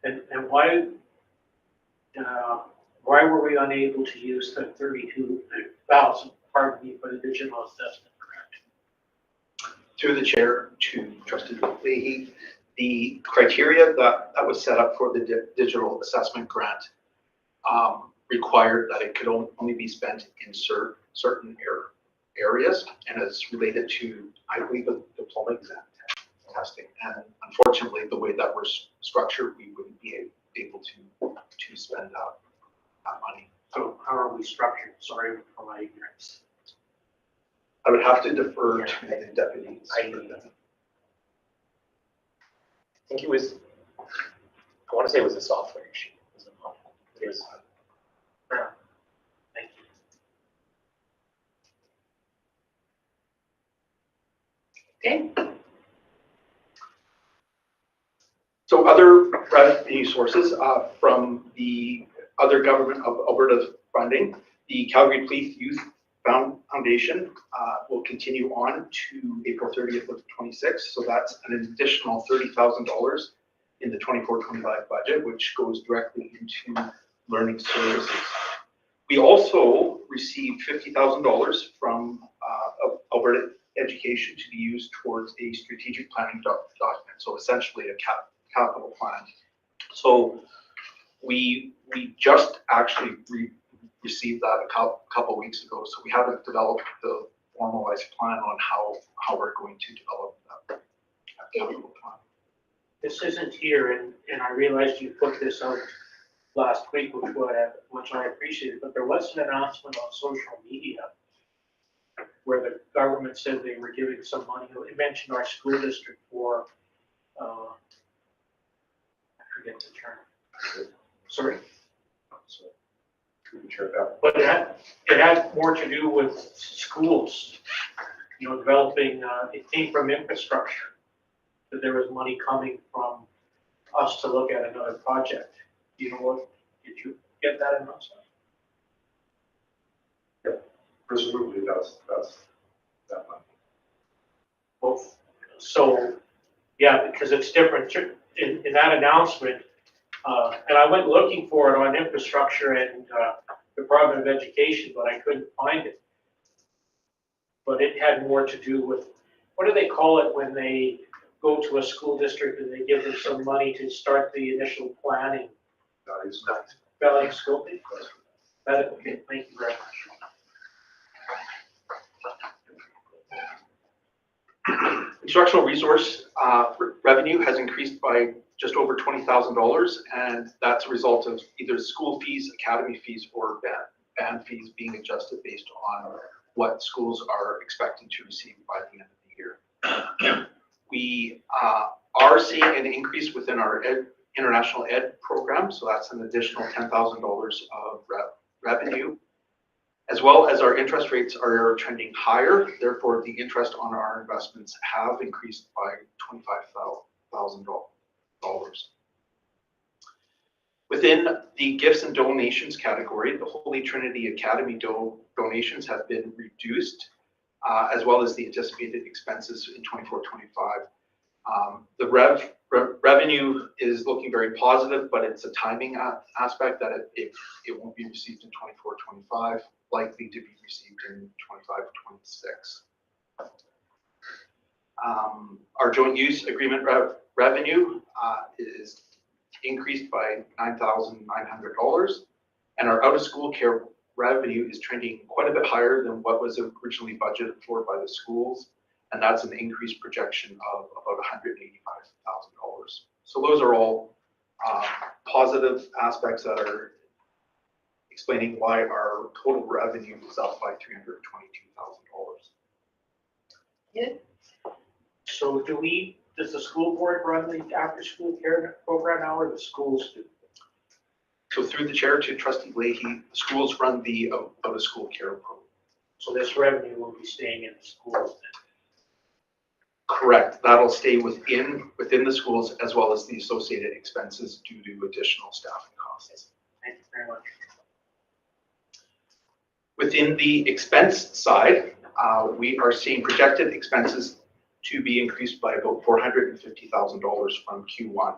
And why were we unable to use the $32,000, pardon me, for the digital assessment grant? Through the chair to Trustee Leahy, the criteria that was set up for the digital assessment grant required that it could only be spent in certain areas, and it's related to, I believe, the diploma exam testing. And unfortunately, the way that we're structured, we wouldn't be able to spend that money. So how are we structured? Sorry for my ignorance. I would have to defer to the deputies. I think it was, I want to say it was a software issue. It was, Thank you. Okay. So other revenue sources from the other government of Alberta funding, the Calgary Police Foundation will continue on to April 30th of 26. So that's an additional $30,000 in the 24-25 budget, which goes directly into learning services. We also received $50,000 from Alberta Education to be used towards a strategic planning document. So essentially a capital plan. So we just actually received that a couple weeks ago. So we haven't developed the formalized plan on how we're going to develop that capital plan. This isn't here, and I realized you put this out last week, which I appreciated, but there was an announcement on social media where the government said they were giving some money. It mentioned our school district for, I forget the term. Sorry? But it had more to do with schools, developing, it came from infrastructure, that there was money coming from us to look at another project. You know what, did you get that announcement? Presumably that's that one. Well, so, yeah, because it's different in that announcement, and I went looking for it on infrastructure and Department of Education, but I couldn't find it. But it had more to do with, what do they call it when they go to a school district and they give them some money to start the initial planning? Value scoping? Okay, thank you very much. Instructional resource revenue has increased by just over $20,000, and that's a result of either school fees, academy fees, or band fees being adjusted based on what schools are expected to receive by the end of the year. We are seeing an increase within our international ed program, so that's an additional $10,000 of revenue, as well as our interest rates are trending higher. Therefore, the interest on our investments have increased by $25,000. Within the gifts and donations category, the Holy Trinity Academy donations have been reduced, as well as the anticipated expenses in 24-25. The revenue is looking very positive, but it's a timing aspect that it won't be received in 24-25, likely to be received in 25-26. Our joint use agreement revenue is increased by $9,900, and our out-of-school care revenue is trending quite a bit higher than what was originally budgeted for by the schools, and that's an increased projection of about $185,000. So those are all positive aspects that are explaining why our total revenue is up by $322,000. Yeah. So does the school board run the after-school care program now, or the schools do? So through the chair to Trustee Leahy, the schools run the out-of-school care program. So this revenue will be staying in the schools then? Correct. That'll stay within the schools, as well as the associated expenses due to additional staffing costs. Thank you very much. Within the expense side, we are seeing projected expenses to be increased by about $450,000 from Q1.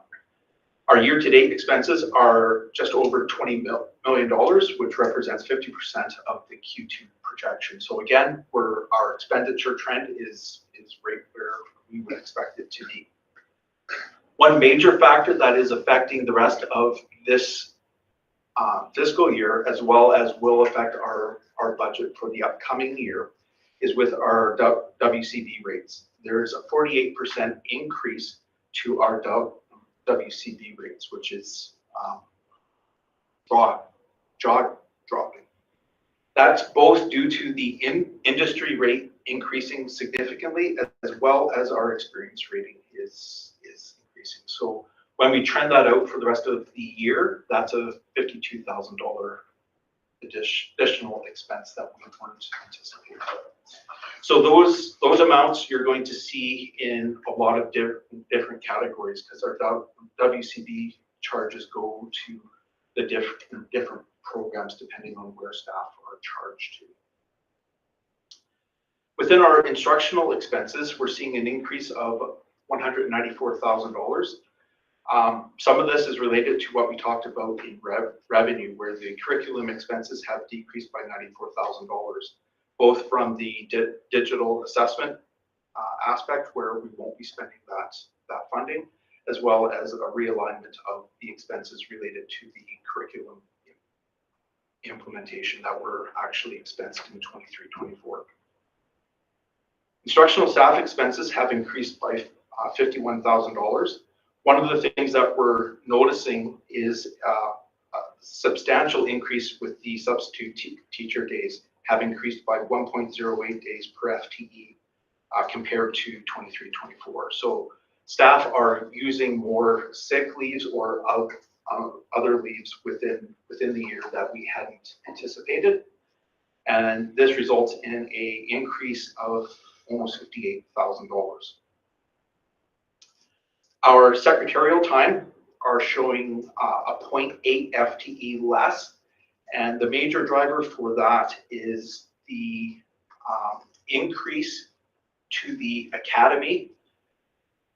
Our year-to-date expenses are just over $20 million, which represents 50% of the Q2 projection. So again, our expenditure trend is right where we would expect it to be. One major factor that is affecting the rest of this fiscal year, as well as will affect our budget for the upcoming year, is with our WCB rates. There's a 48% increase to our WCB rates, which is jaw-dropping. That's both due to the industry rate increasing significantly, as well as our experience rating is increasing. So when we trend that out for the rest of the year, that's a $52,000 additional expense that we weren't anticipating. So those amounts you're going to see in a lot of different categories, because our WCB charges go to the different programs depending on where staff are charged to. Within our instructional expenses, we're seeing an increase of $194,000. Some of this is related to what we talked about in revenue, where the curriculum expenses have decreased by $94,000, both from the digital assessment aspect, where we won't be spending that funding, as well as a realignment of the expenses related to the curriculum implementation that were actually expensed in 23-24. Instructional staff expenses have increased by $51,000. One of the things that we're noticing is a substantial increase with the substitute teacher days have increased by 1.08 days per FTE compared to 23-24. So staff are using more sick leaves or other leaves within the year that we hadn't anticipated. And this results in an increase of almost $58,000. Our secretarial time are showing a 0.8 FTE less. And the major driver for that is the increase to the academy.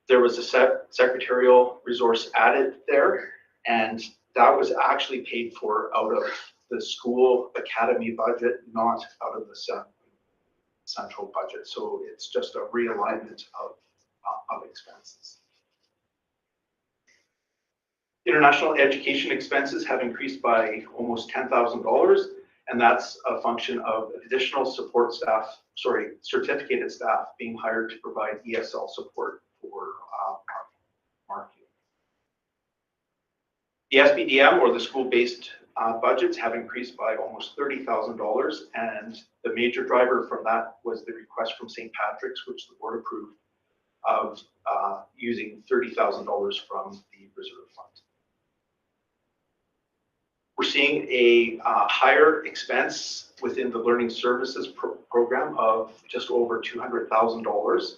There was a secretarial resource added there, and that was actually paid for out of the school academy budget, not out of the central budget. So it's just a realignment of expenses. International education expenses have increased by almost $10,000, and that's a function of additional support staff, certificated staff being hired to provide ESL support for marking. The SBDM, or the school-based budgets, have increased by almost $30,000, and the major driver from that was the request from St. Patrick's, which the board approved, of using $30,000 from the reserve fund. We're seeing a higher expense within the learning services program of just over $200,000.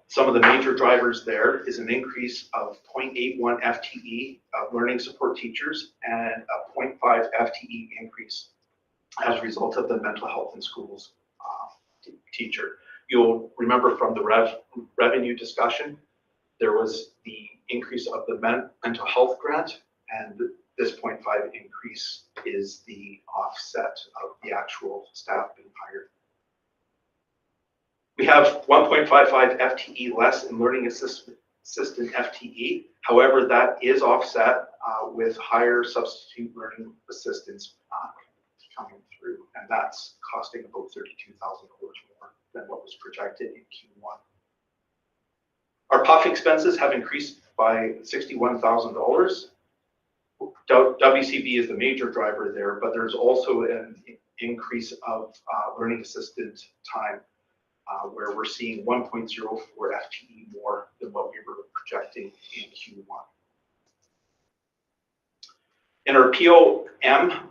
Some of the major drivers there is an increase of 0.81 FTE of learning support teachers and a 0.5 FTE increase as a result of the mental health in schools teacher. You'll remember from the revenue discussion, there was the increase of the mental health grant, and this 0.5 increase is the offset of the actual staff being hired. We have 1.55 FTE less in learning assistant FTE. However, that is offset with higher substitute learning assistants coming through, and that's costing about $32,000 more than what was projected in Q1. Our PUF expenses have increased by $61,000. WCB is the major driver there, but there's also an increase of learning assistant time where we're seeing 1.04 FTE more than what we were projecting in Q1. In our POM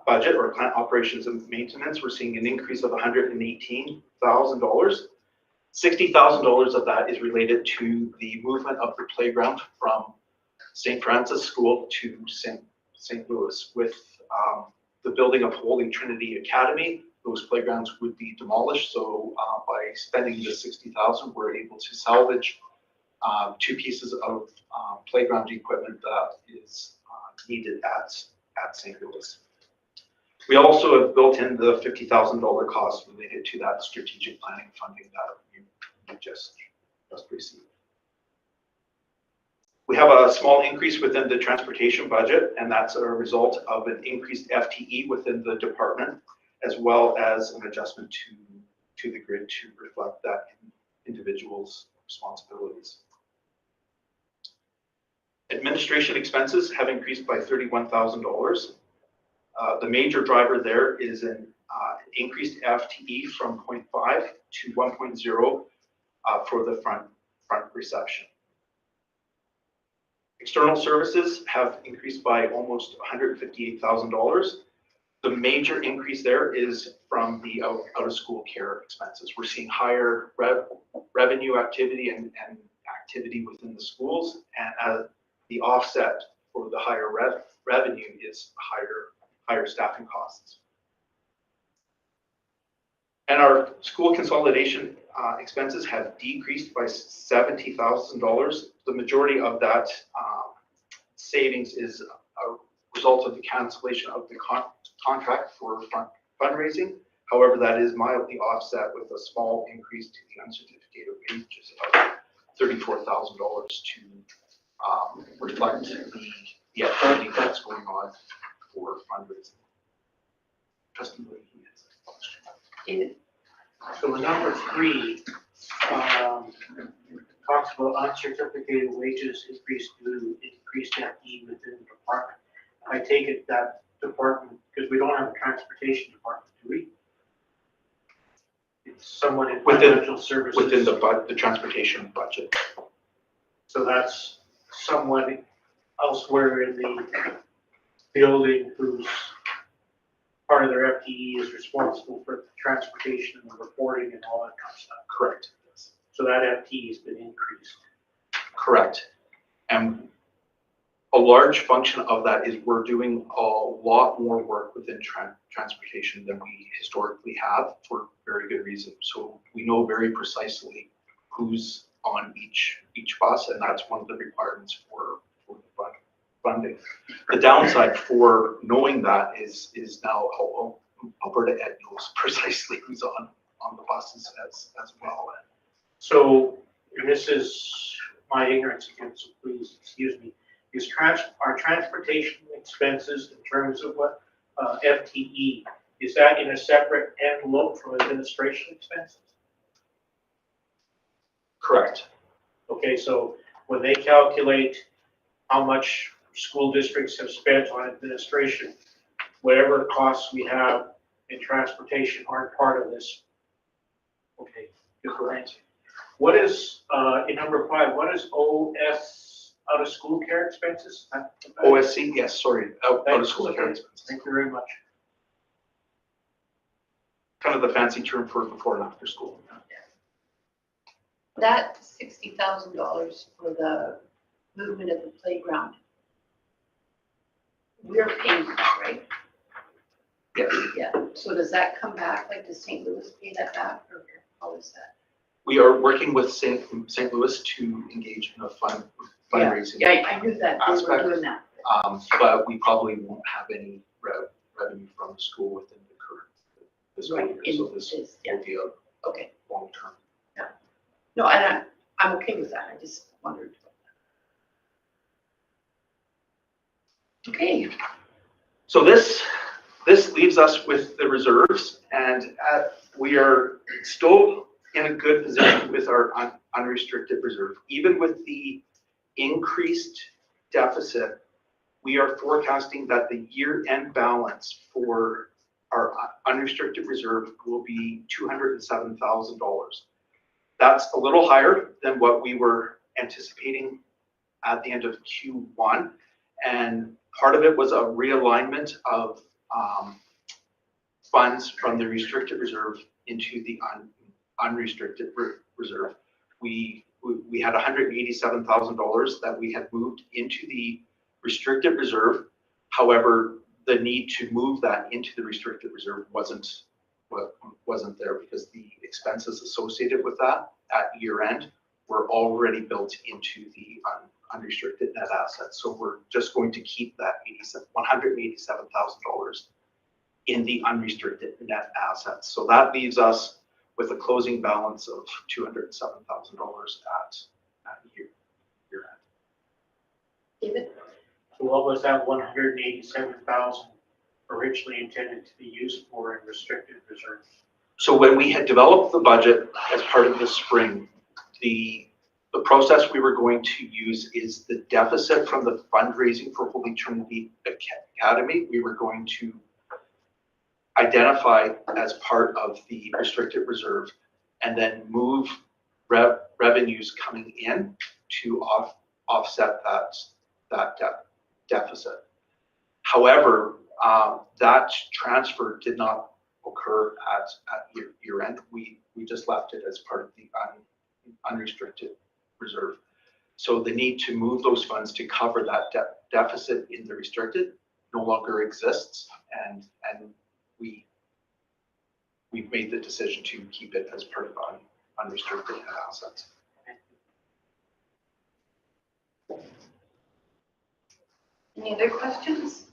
budget, or plant operations and maintenance, we're seeing an increase of $118,000. $60,000 of that is related to the movement of the playground from St. Francis School to St. Louis. With the building of Holy Trinity Academy, those playgrounds would be demolished. So by spending the $60,000, we're able to salvage 2 pieces of playground equipment that is needed at St. Louis. We also have built in the $50,000 cost related to that strategic planning funding that we just received. We have a small increase within the transportation budget, and that's a result of an increased FTE within the department, as well as an adjustment to the grid to reflect that individual's responsibilities. Administration expenses have increased by $31,000. The major driver there is an increased FTE from 0.5 to 1.0 for the front reception. External services have increased by almost $158,000. The major increase there is from the out-of-school care expenses. We're seeing higher revenue activity and activity within the schools, and the offset for the higher revenue is higher staffing costs. And our school consolidation expenses have decreased by $70,000. The majority of that savings is a result of the cancellation of the contract for fundraising. However, that is mildly offset with a small increase to the uncertificated wages of $34,000 to reflect the activity that's going on for fundraising. Trustee Lee, yes. David? So the number 3 talks about uncertificated wages increased due to increased FTE within the department. I take it that department, because we don't have a transportation department, do we? It's someone in financial services. Within the transportation budget. So that's someone elsewhere in the building who's part of their FTE is responsible for the transportation and the reporting and all that kind of stuff. Correct. So that FTE has been increased. Correct. And a large function of that is we're doing a lot more work within transportation than we historically have for very good reason. So we know very precisely who's on each bus, and that's one of the requirements for the funding. The downside for knowing that is now Alberta Ed knows precisely who's on the buses as well. So, and this is my ignorance again, so please excuse me. Are transportation expenses in terms of what FTE, is that in a separate envelope from administration expenses? Correct. Okay, so when they calculate how much school districts have spent on administration, whatever costs we have in transportation aren't part of this. Okay, good for answering. What is, in number 5, what is OS, out of school care expenses? OSC, yes, sorry, out of school care expenses. Thank you very much. Kind of the fancy term for before and after school. That $60,000 for the movement of the playground, we're paying that, right? Yes. Yeah, so does that come back, like does St. Louis pay that back, or how is that? We are working with St. Louis to engage in a fundraising. Yeah, I knew that, we were aspect. doing that. But we probably won't have any revenue from the school within the current fiscal Right, year. in So this yeah. will be a Okay, long term. no, I'm okay with that, I just wondered. Okay, So this leaves us with the reserves, and we are still in a good position with our unrestricted reserve. Even with the increased deficit, we are forecasting that the year-end balance for our unrestricted reserve will be $207,000. That's a little higher than what we were anticipating at the end of Q1, and part of it was a realignment of funds from the restricted reserve into the unrestricted reserve. We had $187,000 that we had moved into the restricted reserve. However, the need to move that into the restricted reserve wasn't there because the expenses associated with that at year end were already built into the unrestricted net assets. So we're just going to keep that $187,000 in the unrestricted net assets. So that leaves us with a closing balance of $207,000 at year end. David? So what was that 187,000 originally intended to be used for in restricted reserve? So when we had developed the budget as part of the spring, the process we were going to use is the deficit from the fundraising for Holy Trinity Academy. We were going to identify as part of the restricted reserve and then move revenues coming in to offset that deficit. However, that transfer did not occur at year end. We just left it as part of the unrestricted reserve. So the need to move those funds to cover that deficit in the restricted no longer exists, and we we've made the decision to keep it as part of unrestricted assets. Any other questions?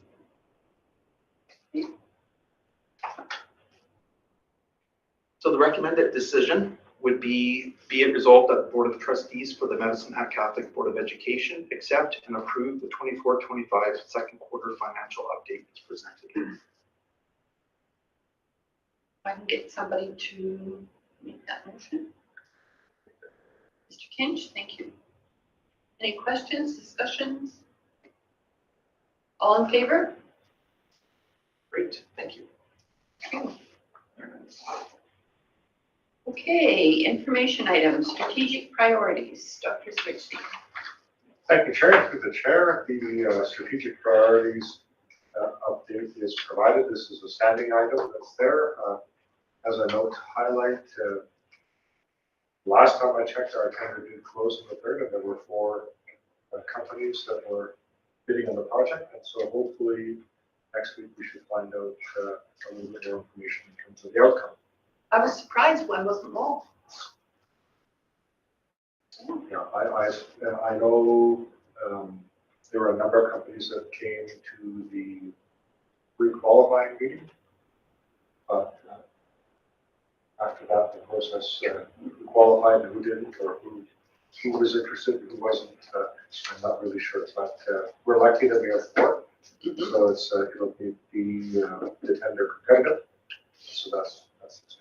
So the recommended decision would be it resolved that the Board of Trustees for the Medicine Hat Catholic Board of Education accept and approve the 24-25 second quarter financial update as presented. If I can get somebody to make that motion. Mr. Kinch, thank you. Any questions, discussions? All in favor? Great, thank you. Thank you. Okay, information items, strategic priorities, Dr. Switzy. Thank you, Chair. Through the Chair, the strategic priorities update is provided. This is a standing item that's there. As a note to highlight, last time I checked, our tender did close on the 3rd, and there were 4 companies that were bidding on the project. And so hopefully next week we should find out a little bit more information in terms of the outcome. I was surprised one wasn't more. Yeah, I know there were a number of companies that came to the pre-qualifying meeting, but after that, the process, who qualified and who didn't, or who was interested and who wasn't, I'm not really sure. But we're lucky that we have 4, so it's it'll be the tender competitive. So that's the same.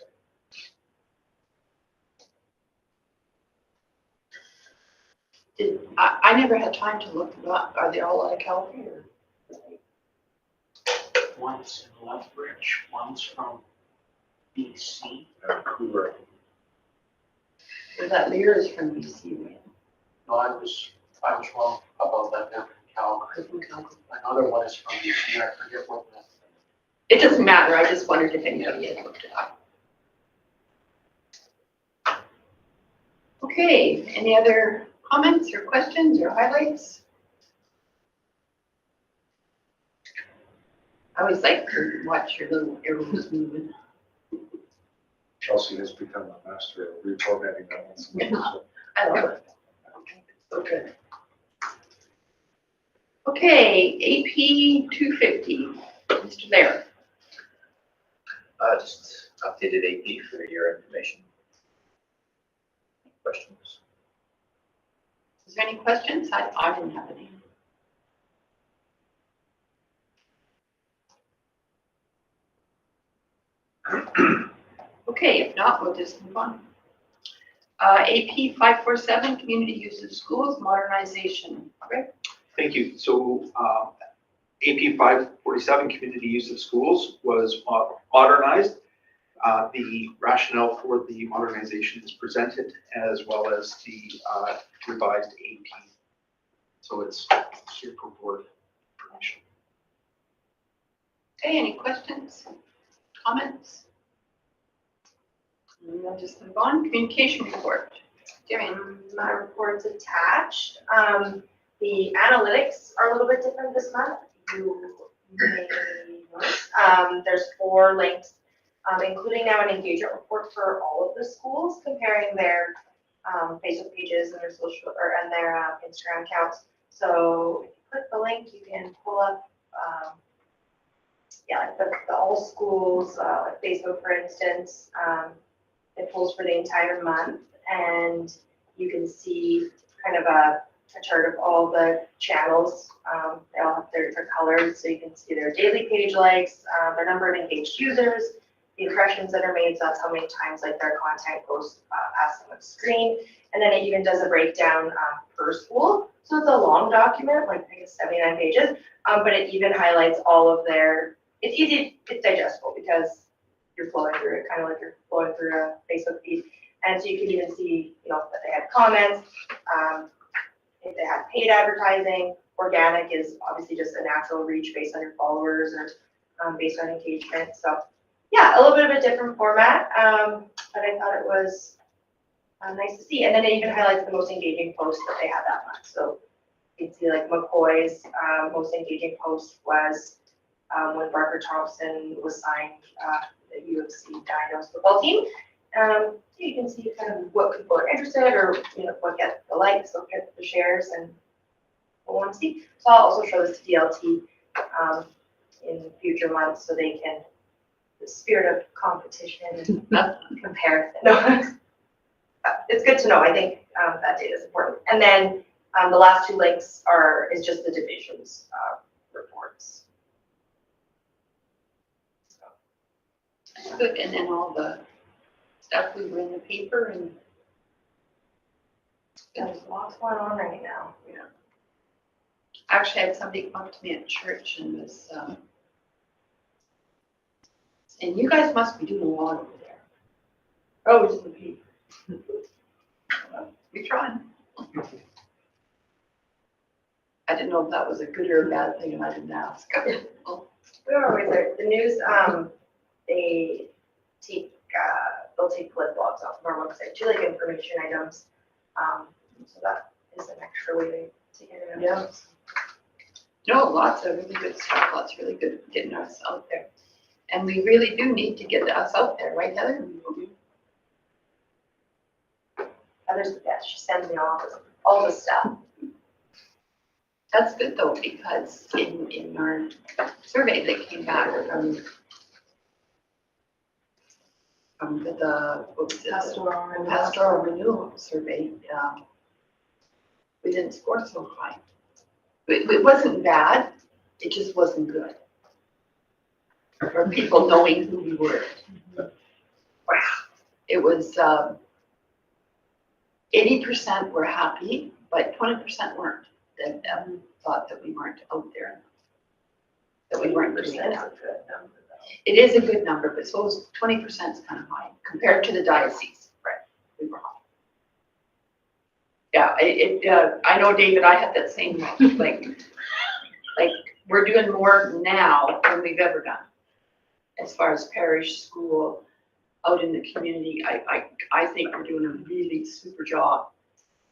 I never had time to look them up. Are they all out of Calgary? One's in Lethbridge, one's from BC. Vancouver. Or that Lear is from BC, right? No, I was wrong about that, they're from Calgary. From Calgary. Another one is from BC, I forget what that. It doesn't matter. I just wondered if anybody had looked it up. Okay, any other comments or questions or highlights? I always like to watch your little arrows moving. Chelsea has become a master of reformatting that once a week, so. I love it. So good. Okay, AP 250, Mr. Lair. Just updated AP for your information. Questions? Is there any questions? I didn't have any. Okay, if not, we'll just move on. AP 547, community use of schools, modernization. Okay. Thank you. So AP 547, community use of schools, was modernized. The rationale for the modernization is presented, as well as the revised AP. So it's here for board information. Okay, any questions, comments? We'll just move on. Communication report. Darian. My report's attached. The analytics are a little bit different this month. You may notice. There's 4 links, including now an engagement report for all of the schools, comparing their Facebook pages and their social and their Instagram accounts. So if you click the link, you can pull up, like the all schools, like Facebook, for instance. It pulls for the entire month, and you can see kind of a chart of all the channels. They all have their different colors, so you can see their daily page likes, their number of engaged users, the impressions that are made, so that's how many times like their content goes past them on the screen. And then it even does a breakdown per school. So it's a long document, like I guess 79 pages, but it even highlights all of their, it's easy, it's digestible because you're flowing through it, kind of like you're flowing through a Facebook feed. And so you can even see, that they had comments, if they had paid advertising. Organic is obviously just a natural reach based on your followers or based on engagement. So yeah, a little bit of a different format, but I thought it was nice to see. And then it even highlights the most engaging posts that they had that month. So you can see like McCoy's most engaging post was when Barker Thompson was signed the U of C Dinos football team. You can see kind of what people are interested or, what get the likes, what get the shares and what want to see. So I'll also show this to DLT in future months so they can, the spirit of competition and comparison. No, it's good to know. I think that data is important. And then the last two links is just the divisions reports. Good, and then all the stuff we were in the paper and. There's lots going on right now. Yeah. Actually, I had somebody come up to me at church and was, and you guys must be doing a lot over there. Oh, just the people. We trying. I didn't know if that was a good or a bad thing, and I didn't ask. We're always there. The news, they take, they'll take flip flops off of our website, too, like information items. So that is an extra way to get it. Yeah. No, lots of really good stuff, lots of really good getting us out there. And we really do need to get us out there, right, Heather? Heather's the best. She sends me all the stuff. That's good though, because in our survey that came back from the what was it? Pastoral renewal survey, we didn't score so high. It wasn't bad, it just wasn't good. For people knowing who we were. Wow. It was 80% were happy, but 20% weren't. That thought that we weren't out there. That we weren't doing enough. It is a good number, but suppose 20% is kind of high compared to the diocese. Right. We were high. Yeah, I know, David, I had that same, like we're doing more now than we've ever done. As far as parish, school, out in the community, I think we're doing a really super job.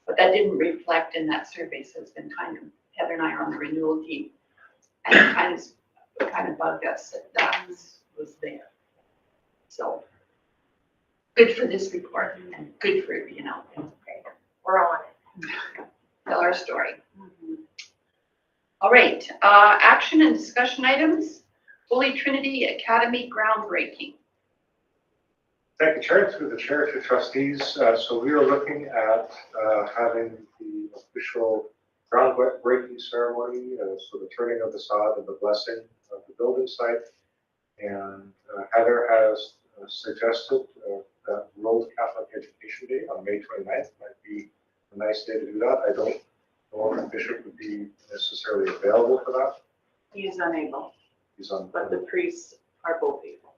But that didn't reflect in that survey, so it's been kind of, Heather and I are on the renewal team. And it kind of bugged us that was there. So, good for this report and good for, We're on it. tell our story. All right, action and discussion items. Holy Trinity Academy groundbreaking. Thank you, Chair. Through the Chair to trustees. So we are looking at having the official groundbreaking ceremony, so the turning of the sod and the blessing of the building site. And Heather has suggested that World Catholic Education Day on May 29th might be a nice day to do that. I don't know if the bishop would be necessarily available for that. He is unable, He's on. but the priests are both able.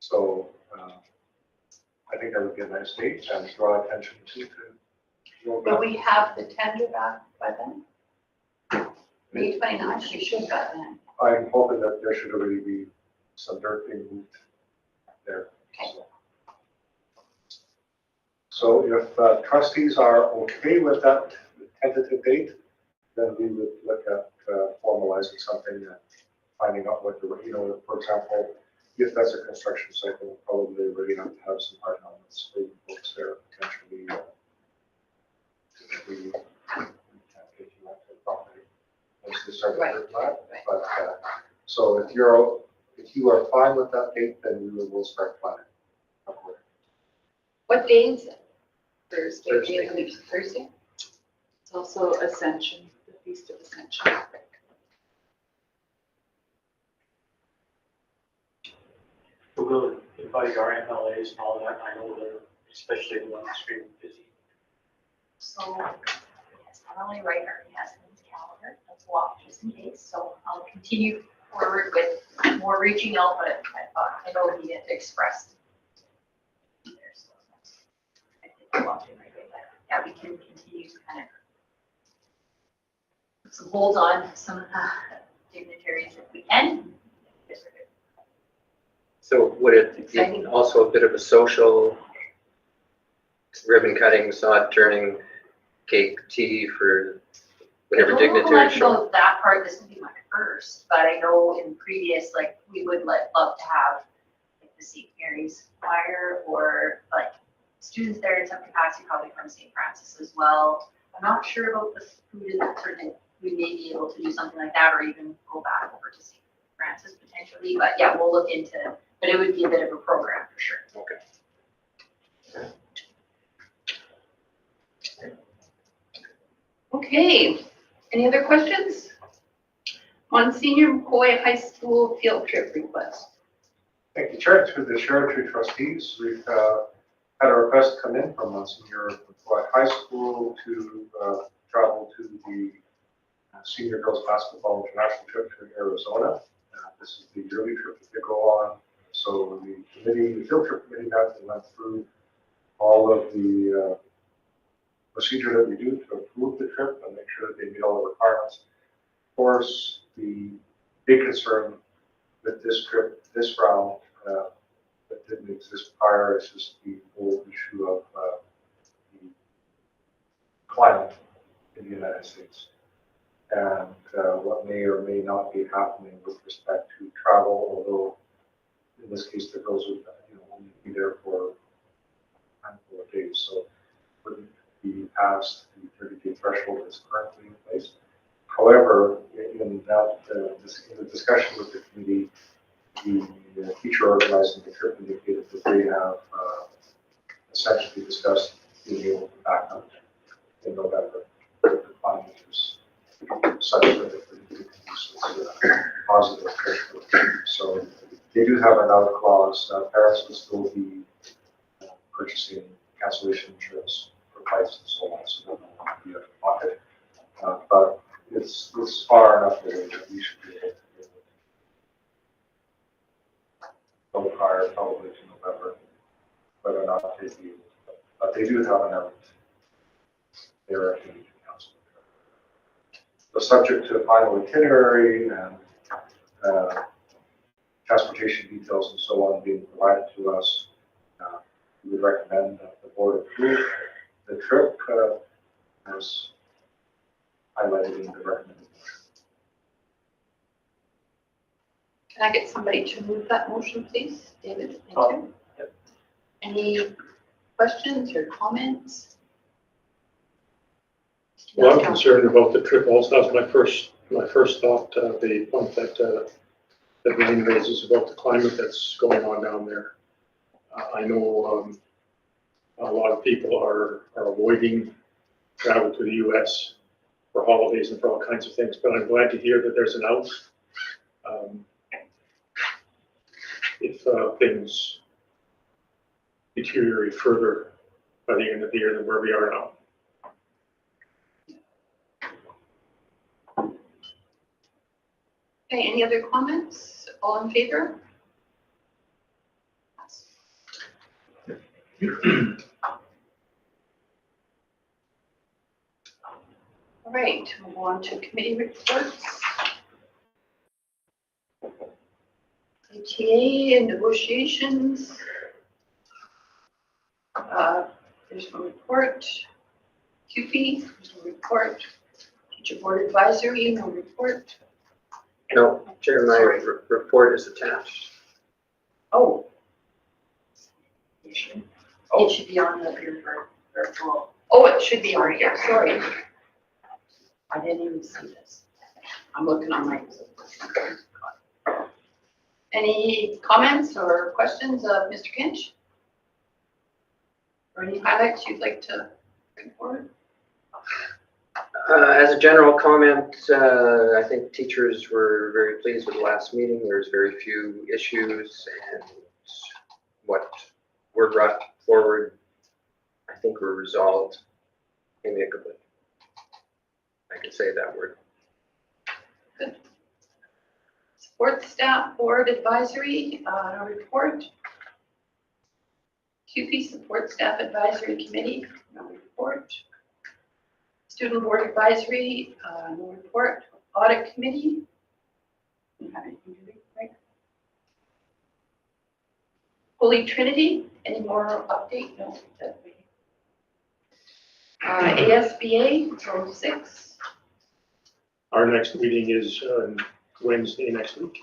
So I think that would be a nice date and draw attention to. Will we have the tender back by then? May 29th, we should have then. I'm hoping that there should already be some dirt being moved there. Okay. So if trustees are okay with that tentative date, then we would look at formalizing something and finding out what the, for example, if that's a construction site, we'll probably already have to have some hard elements for folks there potentially. We can't get you out to the property once they start Right. working on it. But so if you are fine with that date, then we will start planning. What day is it? Thursday. Thursday? It's also Ascension, the Feast of Ascension. We'll invite our MLAs and all that. I know they're, especially the ones extremely busy. So, yes, not only right, already has it in his calendar, that's blocked just in case, so I'll continue forward with more reaching out, but I know he had expressed. I think I blocked it right away, but yeah, we can continue to kind of put some hold on some dignitaries if we can. Yes, we're good. So would it be Exciting. also a bit of a social ribbon cutting, sod turning, cake, tea for whatever I don't know dignitary much show? about that part, this would be my first, but I know in previous, like, we would love to have the St. Mary's Choir or like students there in some capacity, probably from St. Francis as well. I'm not sure about the food, certainly we may be able to do something like that or even go back over to St. Francis potentially, but yeah, we'll look into, but it would be a bit of a program for sure. Okay, any other questions? On Senior McCoy High School field trip request. Thank you, Chair. To the Sheriff Trustees, we've had a request come in from Senior McCoy High School to travel to the Senior Girls Basketball International trip to Arizona. This is the yearly trip that they go on. So the committee, the field trip committee, met and went through all of the procedure that we do to approve the trip and make sure that they meet all the requirements. Of course, the big concern with this trip, this round, that didn't exist prior, is just the whole issue of the climate in the United States and what may or may not be happening with respect to travel, although in this case the girls would only be there for a handful of days, so wouldn't be past the 30-day threshold that's currently in place. However, in that in the discussion with the committee, the teacher organizing the trip indicated that they have essentially discussed being able to back up in November. The climate is such that it would be positive trip. So they do have an out clause. Parents will still be purchasing cancellation insurance for flights and so on, so they won't be out of pocket. But it's far enough away that we should be able to go prior, probably to November, whether or not they do. But they do have an element. They're activity council. The subject to final itinerary and transportation details and so on being provided to us, we would recommend that the board approve the trip as highlighted in the recommendation. Can I get somebody to move that motion, please? David, thank you. Yep. Any questions or comments? Well, I'm concerned about the trip also. That's my first thought, the point that Wayne raises about the climate that's going on down there. I know a lot of people are avoiding travel to the US for holidays and for all kinds of things, but I'm glad to hear that there's an out. If things deteriorate further by the end of the year than where we are now. Okay, any other comments? All in favor? All right, move on to committee reports. ATA and negotiations. There's no report. QP, there's no report. Teacher board advisory, no report. No, Chair, my report is attached. Oh. It should be on the virtual. Oh, it should be on here, sorry. I didn't even see this. I'm looking on my. Any comments or questions of Mr. Kinch? Or any highlights you'd like to bring forward? As a general comment, I think teachers were very pleased with the last meeting. There's very few issues, and what were brought forward, I think, were resolved amicably. I can say that word. Good. Support staff board advisory, no report. QP support staff advisory committee, no report. Student board advisory, no report. Audit committee. You have anything to read, right? Holy Trinity, any more update? No. ASBA, 06. Our next meeting is Wednesday next week.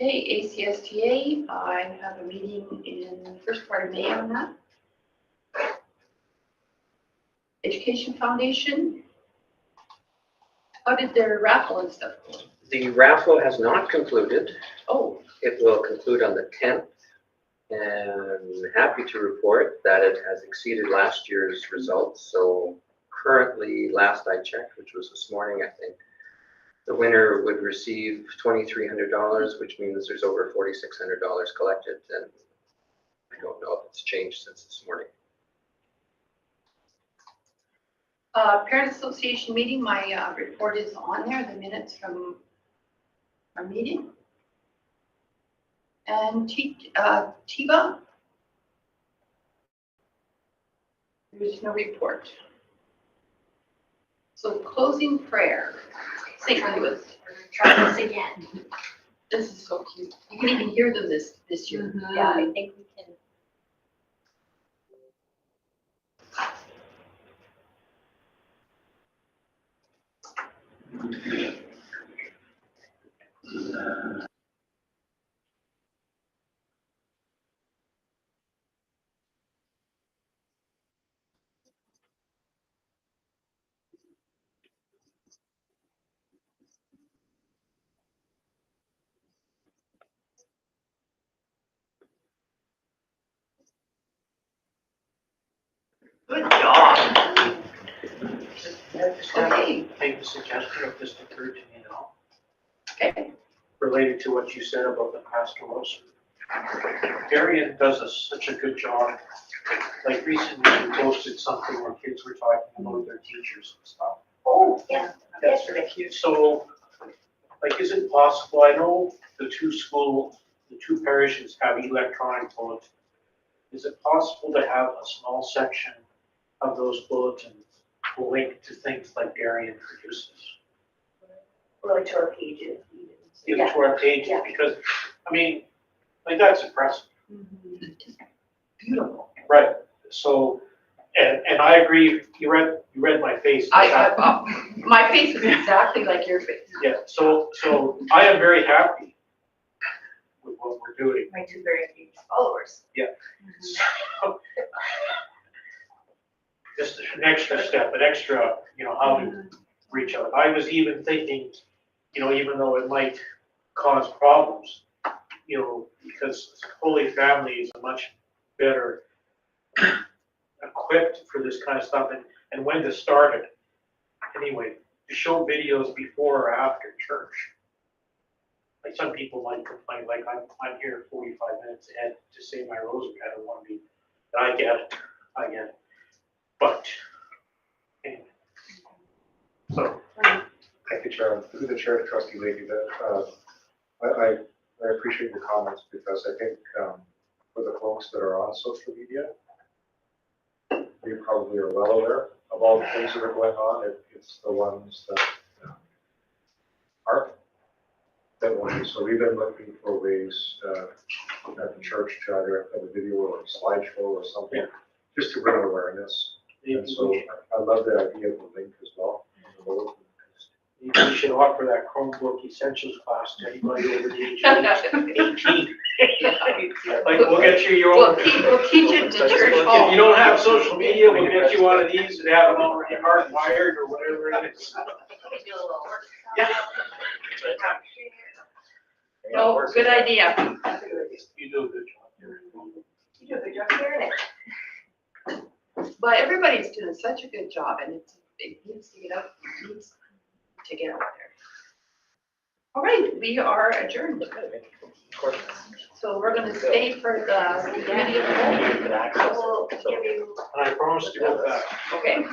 Okay, ACSTA, I have a meeting in the first part of May on that. Education Foundation. How did their raffle and stuff go? The raffle has not concluded. Oh, It will conclude on the 10th. And happy to report that it has exceeded last year's results. So currently, last I checked, which was this morning, I think, the winner would receive $2,300, which means there's over $4,600 collected. And I don't know if it's changed since this morning. Parent Association meeting, my report is on there, the minutes from our meeting. And TIVA, there's no report. So closing prayer, St. Louis. Try this again. This is so cute. You can even hear them this year. Yeah, I think we can. Good job. Okay, Make a suggestion if this occurred to me now, okay. related to what you said about the pastorals. Darian does such a good job. Like recently, he posted something where kids were talking about their teachers and stuff. Oh, yeah, That's yesterday. cute. So, like, is it possible, I know the two parishes have electronic bulletins. Is it possible to have a small section of those bulletins linked to things like Darian produces? Really to our pages. Give it to our pages, Yeah. because, I mean, like, that's impressive. Beautiful. Right, so, and I agree, you read my face. My face is exactly like your face. Yeah, so I am very happy with what we're doing. My two very engaged followers. So, just an extra step, an extra, how to reach out. I was even thinking, even though it might cause problems, because Holy Family is a much better equipped for this kind of stuff and when to start it. Anyway, to show videos before or after church. Like some people might complain, like I'm here 45 minutes ahead to say my rosary. I don't want to be, I get it. But, anyway. So, Thank you, Chair. Through the chair, trustee Leahy, I appreciate your comments because I think for the folks that are on social media, you probably are well aware of all the things that are going on. It's the ones that aren't that want to. So we've been looking for ways at the church to either have a video or a slideshow or something, just to bring awareness. And so I love the idea of the link as well. you should offer that Chromebook Essentials class to anybody over the age of 18. Like, we'll get you your own. We'll teach it to church hall. If you don't have social media, we'll get you one of these and have them already hardwired or whatever it is. Yeah. No, good idea. You do a good job. You do a good job sharing it. But everybody's doing such a good job and it needs to get out, it needs to get out there. All right, we are adjourned. So we're gonna stay for the committee of the whole. We'll give you And I promise to go back. Okay.